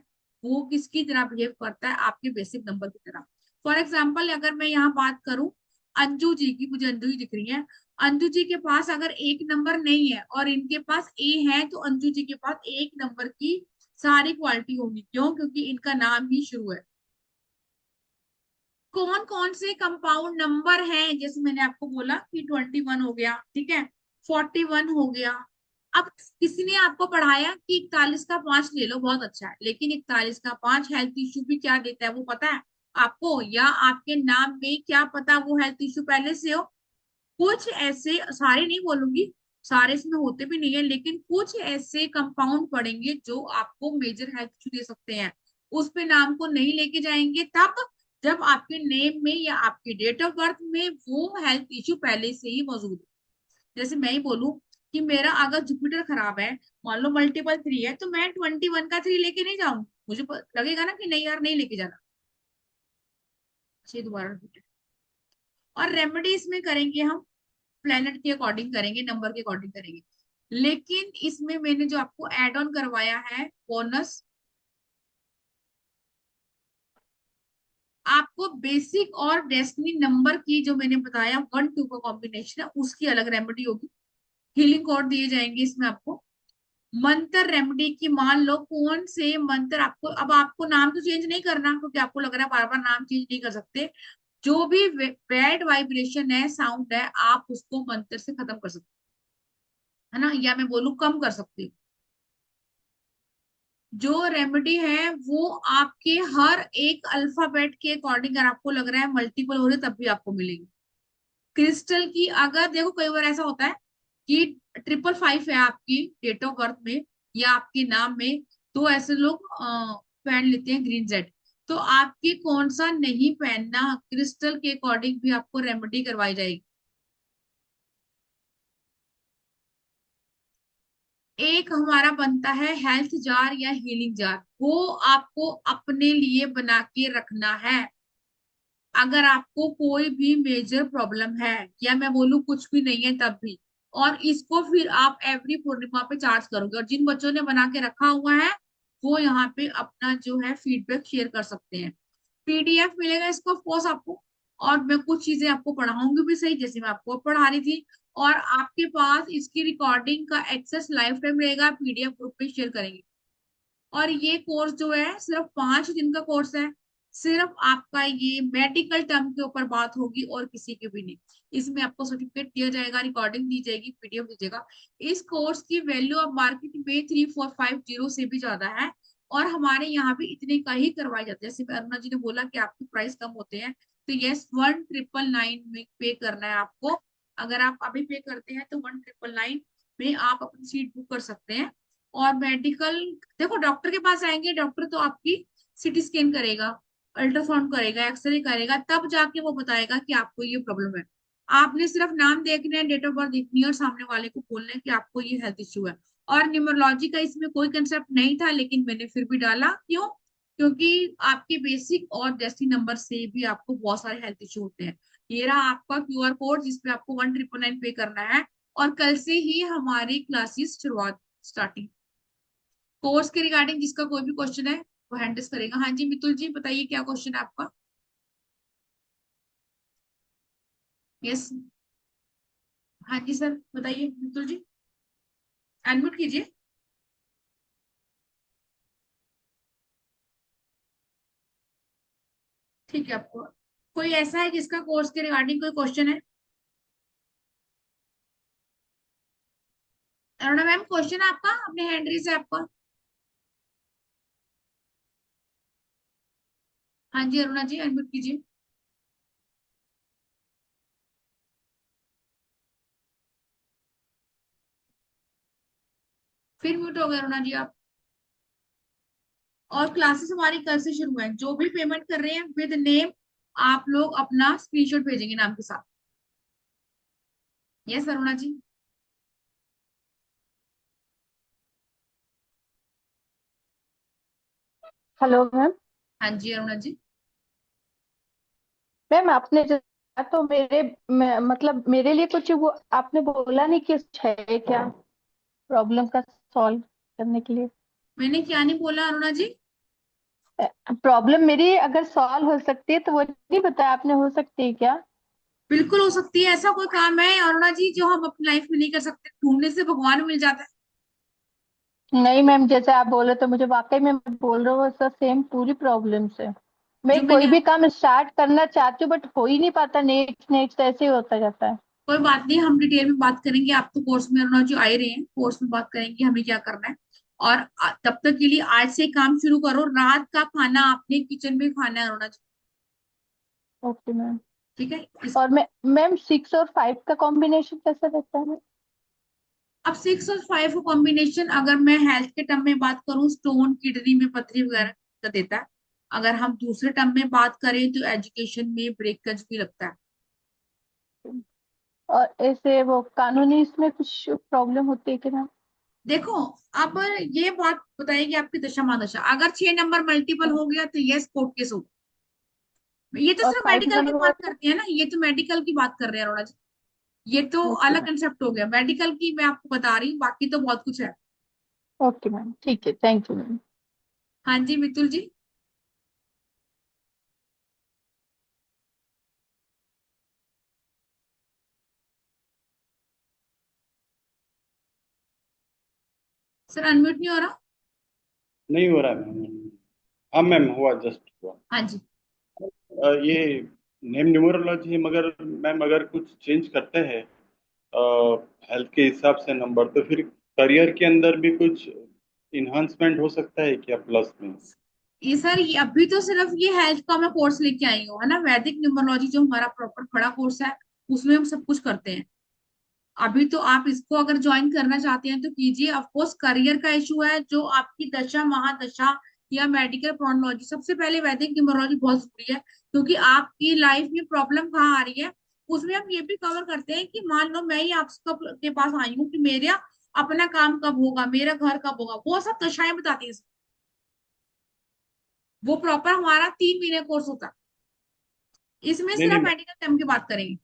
वो किसकी तरह बिहेव करता है, आपके बेसिक नंबर की तरह। फॉर एग्जाम्पल अगर मैं यहाँ बात करूं अंजू जी की, मुझे अंजू जी दिख रही है, अंजू जी के पास अगर एक नंबर नहीं है और इनके पास ए है, तो अंजू जी के पास एक नंबर की सारी क्वालिटी होगी। क्यों? क्योंकि इनका नाम ही शुरू है। कौन कौन से कंपाउंड नंबर हैं, जैसे मैंने आपको बोला कि 21 हो गया, ठीक है, 41 हो गया। अब किसी ने आपको पढ़ाया कि 41 का 5 ले लो, बहुत अच्छा है, लेकिन 41 का 5 हेल्थ इश्यू भी क्या देता है वो पता है आपको? या आपके नाम में क्या पता वो हेल्थ इश्यू पहले से हो? कुछ ऐसे, सारे नहीं बोलूंगी, सारे इसमें होते भी नहीं है, लेकिन कुछ ऐसे कंपाउंड पढ़ेंगे जो आपको मेजर हेल्थ इश्यू दे सकते हैं। उस पे नाम को नहीं लेके जाएंगे तब जब आपके नेम में या आपके डेट ऑफ बर्थ में वो हेल्थ इश्यू पहले से ही मौजूद है। जैसे मैं ही बोलूं कि मेरा अगर जुपिटर खराब है, मान लो मल्टीपल 3 है, तो मैं 21 का 3 लेके नहीं जाऊंगी, मुझे लगेगा ना कि नहीं यार नहीं लेके जाना। दोबारा repeat। और रेमेडी इसमें करेंगे हम प्लेनेट के अकॉर्डिंग करेंगे, नंबर के अकॉर्डिंग करेंगे। लेकिन इसमें मैंने जो आपको एड ऑन करवाया है बोनस, आपको बेसिक और डेस्टिनी नंबर की जो मैंने बताया 1 2 का कॉम्बिनेशन है उसकी अलग रेमेडी होगी। हीलिंग कोड दिए जाएंगे इसमें आपको। मंत्र रेमेडी की, मान लो कौन से मंत्र आपको, अब आपको नाम तो चेंज नहीं करना क्योंकि आपको लग रहा है बार बार नाम चेंज नहीं कर सकते। जो भी बैड वाइब्रेशन है, साउंड है, आप उसको मंत्र से खत्म कर सकते है ना, या मैं बोलूं कम कर सकते हो। जो रेमेडी है वो आपके हर एक अल्फाबेट के अकॉर्डिंग, अगर आपको लग रहा है मल्टीपल हो रहे तब भी आपको मिलेगी। क्रिस्टल की, अगर देखो कई बार ऐसा होता है कि 555 है आपकी डेट ऑफ बर्थ में या आपके नाम में, तो ऐसे लोग पहन लेते हैं ग्रीन जेड। तो आपके कौन सा नहीं पहनना, क्रिस्टल के अकॉर्डिंग भी आपको रेमेडी करवाई जाएगी। एक हमारा बनता है हेल्थ जार या हीलिंग जार, वो आपको अपने लिए बना के रखना है। अगर आपको कोई भी मेजर प्रॉब्लम है या मैं बोलूं कुछ भी नहीं है तब भी, और इसको फिर आप एवरी पूर्णिमा पे चार्ज करोगे, और जिन बच्चों ने बना के रखा हुआ है वो यहाँ पे अपना जो है फीडबैक शेयर कर सकते हैं। PDF मिलेगा इसको ऑफ कोर्स आपको, और मैं कुछ चीजें आपको पढ़ाऊंगी भी सही, जैसे मैं आपको पढ़ा रही थी। और आपके पास इसकी रिकॉर्डिंग का एक्सेस लाइफ टाइम रहेगा, PDF ग्रुप पे शेयर करेंगे। और ये कोर्स जो है सिर्फ 5 दिन का कोर्स है। सिर्फ आपका ये मेडिकल टर्म के ऊपर बात होगी और किसी के भी नहीं। इसमें आपको सर्टिफिकेट दिया जाएगा, रिकॉर्डिंग दी जाएगी, PDF दीजिएगा। इस कोर्स की वैल्यू अब मार्केट में 3450 से भी ज्यादा है, और हमारे यहाँ भी इतने का ही करवाए जाते हैं। जैसे अरुणा जी ने बोला कि आपके प्राइस कम होते हैं, तो यस 1999 में पे करना है आपको। अगर आप अभी पे करते हैं तो 1999 में आप अपनी सीट बुक कर सकते हैं। और मेडिकल, देखो डॉक्टर के पास आएंगे, डॉक्टर तो आपकी सीटी स्कैन करेगा, अल्ट्रासाउंड करेगा, एक्सरे करेगा, तब जाके वो बताएगा कि आपको ये प्रॉब्लम है। आपने सिर्फ नाम देखना है, डेट ऑफ बर्थ देखनी है और सामने वाले को बोलना है कि आपको ये हेल्थ इश्यू है। और न्यूमरोलॉजी का इसमें कोई कंसेप्ट नहीं था, लेकिन मैंने फिर भी डाला, क्यों? क्योंकि आपके बेसिक और डेस्टिनी नंबर से भी आपको बहुत सारे हेल्थ इश्यू होते हैं। ये रहा आपका QR कोड जिसपे आपको 1999 पे करना है। और कल से ही हमारी क्लासेस शुरुआत, स्टार्टिंग कोर्स के रिगार्डिंग जिसका कोई भी क्वेश्चन है वो हैंडल करेगा। हाँ जी मितुल जी बताइए क्या क्वेश्चन है आपका। यस, हाँ जी सर बताइए मितुल जी, अनम्यूट कीजिए। ठीक है। आपको कोई ऐसा है जिसका कोर्स के रिगार्डिंग कोई क्वेश्चन है? अरुणा मैम, क्वेश्चन है आपका? अपने हैंड रेज है आपका? हाँ जी अरुणा जी, अनम्यूट कीजिए। फिर म्यूट हो गए अरुणा जी आप। और क्लासेस हमारी कल से शुरू है। जो भी पेमेंट कर रहे हैं विद नेम, आप लोग अपना स्क्रीनशॉट भेजेंगे नाम के साथ। Yes Aruna ji. Hello ma'am. हाँ जी अरुणा जी। मैम आपने तो मतलब मेरे लिए कुछ वो आपने बोला नहीं कि कुछ है क्या प्रॉब्लम का सॉल्व करने के लिए। मैंने क्या नहीं बोला अरुणा जी? प्रॉब्लम मेरी अगर सॉल्व हो सकती है तो वो नहीं बताया आपने, हो सकती है क्या? बिल्कुल हो सकती है। ऐसा कोई काम है अरुणा जी जो हम अपनी लाइफ में नहीं कर सकते? ढूंढने से भगवान मिल जाता है। नहीं मैम, जैसे आप बोले तो मुझे वाकई में मैं बोल रहा हूँ सर, सेम पूरी प्रॉब्लम से मैं जो कोई मैंने, भी काम स्टार्ट करना चाहती हूँ बट हो ही नहीं पाता, नेक्स्ट नेक्स्ट ऐसे ही होता जाता है। कोई बात नहीं, हम डिटेल में बात करेंगे। आप तो कोर्स में अरुणा जी आ ही रहे हैं, कोर्स में बात करेंगे हमें क्या करना है। और तब तक के लिए आज से काम शुरू करो। रात का खाना आपने किचन में खाना है अरुणा जी। Okay ma'am. ठीक है और मैम 6 और 5 का कॉम्बिनेशन कैसा रहता है? अब 6 और 5 का कॉम्बिनेशन, अगर मैं हेल्थ के टर्म में बात करूं, स्टोन, किडनी में पथरी वगैरह का देता है। अगर हम दूसरे टर्म में बात करें तो एजुकेशन में ब्रेकज भी लगता है। और ऐसे वो कानूनी इसमें कुछ प्रॉब्लम होती है कि ना? देखो, अब ये बात बताइए कि आपकी दशा महादशा अगर 6 नंबर मल्टीपल हो गया तो यस कोर्ट केस हो। ये तो और सिर्फ 5 मेडिकल की नंबर हुआ बात तो? करती है ना, ये तो मेडिकल की बात कर रहे हैं अरोड़ा जी। ये तो ओके अलग मैम। कंसेप्ट हो गया मेडिकल की, मैं आपको बता रही हूँ, बाकी तो बहुत कुछ है। ओके मैम, ठीक है, थैंक यू मैम। हाँ जी मितुल जी। सर अनम्यूट नहीं हो रहा। नहीं हो रहा है मैम। हाँ मैम, हुआ, जस्ट हुआ। हाँ जी। ये नेम न्यूमरोलॉजी है, मगर मैम अगर कुछ चेंज करते हैं हेल्थ के हिसाब से नंबर, तो फिर करियर के अंदर भी कुछ इन्हांसमेंट हो सकता है क्या प्लस में? ये सर, ये अभी तो सिर्फ ये हेल्थ का मैं कोर्स लेके आई हूँ, है ना। वैदिक न्यूमरोलॉजी जो हमारा प्रॉपर बड़ा कोर्स है, उसमें हम सब कुछ करते हैं। अभी तो आप इसको अगर ज्वाइन करना चाहते हैं तो कीजिए। ऑफ कोर्स करियर का इशू है, जो आपकी दशा महादशा या मेडिकल प्रोनोलॉजी, सबसे पहले वैदिक न्यूमरोलॉजी बहुत जरूरी है, क्योंकि आपकी लाइफ में प्रॉब्लम कहाँ आ रही है उसमें हम ये भी कवर करते हैं कि मान लो मैं ही आपके पास आई हूँ कि मेरा अपना काम कब होगा, मेरा घर कब होगा, वो सब दशाएं बताती है। वो प्रॉपर हमारा 3 महीने कोर्स होता है। इसमें नहीं सिर्फ नहीं, मेडिकल टर्म की बात करेंगे।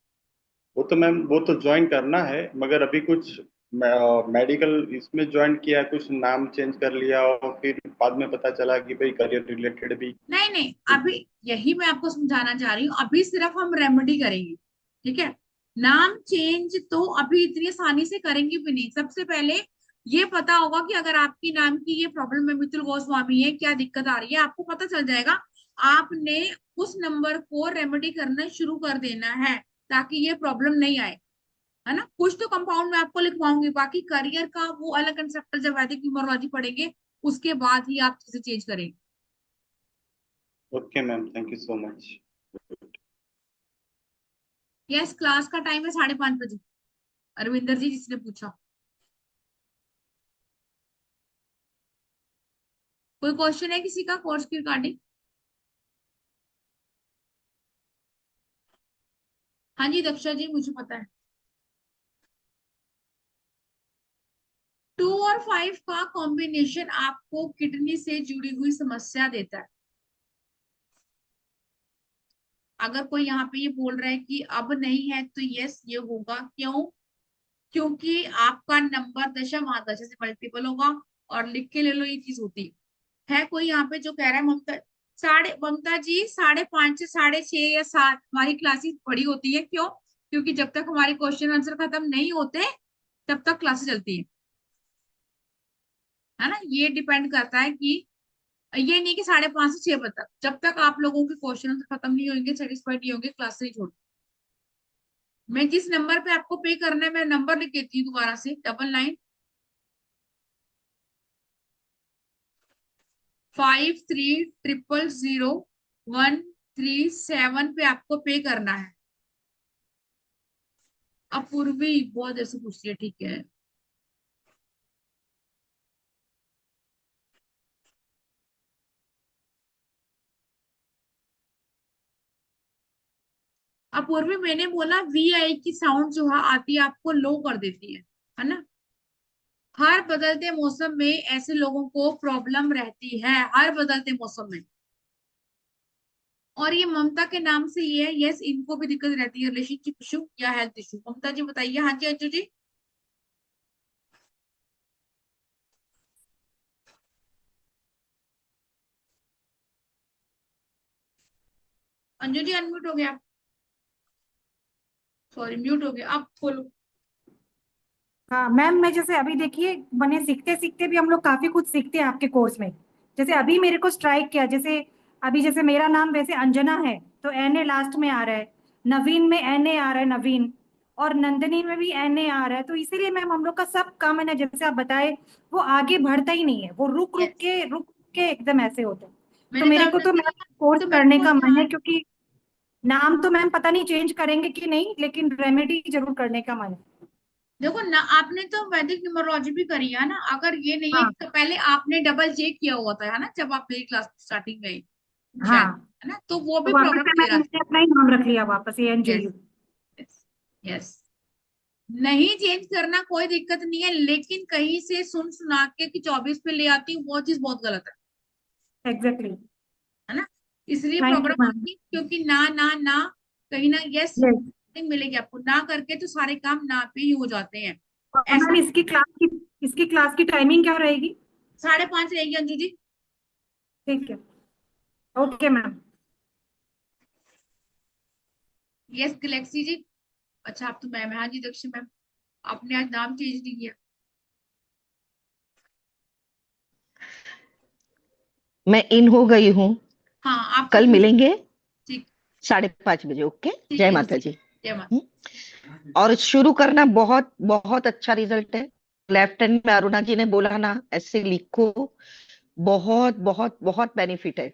वो तो मैम वो तो ज्वाइन करना है, मगर अभी कुछ मेडिकल इसमें ज्वाइन किया, कुछ नाम चेंज कर लिया और फिर बाद में पता चला कि भाई करियर रिलेटेड भी नहीं नहीं, कुछ। अभी यही मैं आपको समझाना चाह रही हूँ। अभी सिर्फ हम रेमेडी करेंगे, ठीक है। नाम चेंज तो अभी इतनी आसानी से करेंगे भी नहीं। सबसे पहले ये पता होगा कि अगर आपकी नाम की ये प्रॉब्लम है, मितुल गोस्वामी है, क्या दिक्कत आ रही है, आपको पता चल जाएगा। आपने उस नंबर को रेमेडी करना शुरू कर देना है, ताकि ये प्रॉब्लम नहीं आए, है ना। कुछ तो कंपाउंड में आपको लिखवाऊंगी, बाकी करियर का वो अलग कंसेप्ट जब वैदिक न्यूमरोलॉजी पढ़ेंगे उसके बाद ही आप चीजें चेंज करेंगे। Okay ma'am, thank you so much. Yes, class का टाइम है 5:30 बजे। अरविंदर जी जिसने पूछा। कोई क्वेश्चन है किसी का कोर्स की रिगार्डिंग? हाँ जी दक्षा जी, मुझे पता है। 2 और 5 का कॉम्बिनेशन आपको किडनी से जुड़ी हुई समस्या देता है। अगर कोई यहाँ पे ये बोल रहा है कि अब नहीं है, तो यस ये होगा। क्यों? क्योंकि आपका नंबर दशा महादशा से मल्टीपल होगा। और लिख के ले लो, ये चीज होती है। कोई यहाँ पे जो कह रहा है ममता, ममता जी 5:30 से 6:30 या 7 हमारी क्लासेस बड़ी होती है। क्यों? क्योंकि जब तक हमारे क्वेश्चन आंसर खत्म नहीं होते तब तक क्लासेस चलती है ना। ये डिपेंड करता है कि ये नहीं कि 5:30 से 6 बजे तक, जब तक आप लोगों के क्वेश्चन खत्म नहीं होंगे, सेटिस्फाइड नहीं होंगे, क्लास नहीं छोड़। मैं जिस नंबर पे आपको पे करना है, मैं नंबर लिख देती हूँ दोबारा से, 9953000137 पे आपको पे करना है। अब पूर्वी बहुत ऐसे पूछती है, ठीक है। अब पूर्वी मैंने बोला VI की साउंड जो है आती है आपको लो कर देती है ना। हर बदलते मौसम में ऐसे लोगों को प्रॉब्लम रहती है, हर बदलते मौसम में। और ये ममता के नाम से ये है, यस इनको भी दिक्कत रहती है, रिलेशनशिप इशू या हेल्थ इशू। ममता जी बताइए। हाँ जी अंजू जी। अंजू जी अनम्यूट हो गया आप, सॉरी म्यूट हो गया, आप बोलो। हाँ मैम, मैं जैसे अभी देखिए, मैंने सीखते सीखते भी हम लोग काफी कुछ सीखते हैं आपके कोर्स में। जैसे अभी मेरे को स्ट्राइक किया, जैसे अभी जैसे मेरा नाम वैसे अंजना है तो NA लास्ट में आ रहा है, नवीन में NA आ रहा है, नवीन, और नंदनी में भी NA आ रहा है। तो इसीलिए मैम हम लोग का सब काम है ना, जैसे आप बताए, वो आगे बढ़ता ही नहीं है, वो यस, रुक के एकदम ऐसे होते हैं। तो मैंने मेरे तब को तो मैम बताया। कोर्स तो मेरे करने को का मन है, ध्यान, क्योंकि नाम तो मैम पता नहीं चेंज करेंगे कि नहीं, लेकिन रेमेडी जरूर करने का मन है। देखो ना, आपने तो वैदिक न्यूमरोलॉजी भी करी है ना, अगर ये नहीं है हाँ तो पहले आपने डबल चेक किया हुआ था है ना, जब आप मेरी क्लास स्टार्टिंग में आई, शायद, हाँ। है ना, तो वो तो भी वापस प्रॉब्लम से दे रहा मैंने अपना ही नाम रख लिया वापस, था। ANJU। Yes, yes. नहीं चेंज करना कोई दिक्कत नहीं है, लेकिन कहीं से सुन सुना के कि 24 पे ले आती हूँ, वो चीज बहुत गलत एग्जैक्टली। है ना। इसलिए थैंक यू प्रॉब्लम मैम। आती है, क्योंकि ना ना ना, कहीं ना, यस यस। मिलेगी आपको, ना करके तो सारे काम ना पे ही हो जाते हैं। और मैम ऐसा इसकी क्लास की टाइमिंग क्या रहेगी? 5:30 रहेगी अंजू जी। ठीक है। Okay ma'am. यस गैलेक्सी जी। अच्छा आप तो मैम है, हाँ जी दक्षिण मैम, आपने आज नाम चेंज नहीं किया। मैं इन हो गई हूँ। हाँ आप कल कल, मिलेंगे ठीक, 5:30 बजे। ओके, ठीक जय है माता जी, जी। जय माता। हम्म, और शुरू करना, बहुत बहुत अच्छा रिजल्ट है। लेफ्ट हैंड में अरुणा जी ने बोला ना, ऐसे लिखो, बहुत बहुत बहुत बेनिफिट है।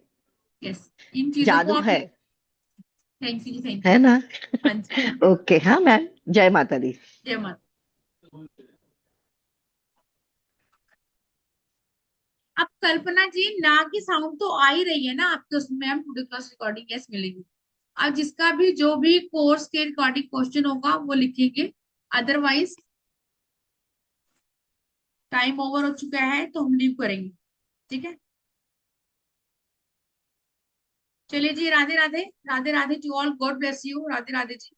यस, इन चीजों को जादू आप, है थैंक यू जी, थैंक है यू। ना? हाँ जी, ओके, हाँ मैम, जय माता दी। जय माता। अब कल्पना जी, ना की साउंड तो आ ही रही है ना आपके उसमें, ma'am today class recording yes मिलेगी। अब जिसका भी जो भी कोर्स के रिकॉर्डिंग क्वेश्चन होगा वो लिखेंगे, अदरवाइज टाइम ओवर हो चुका है तो हम लीव करेंगे, ठीक है। चलिए जी, Radhe Radhe, Radhe Radhe to all, god bless you, Radhe Radhe ji.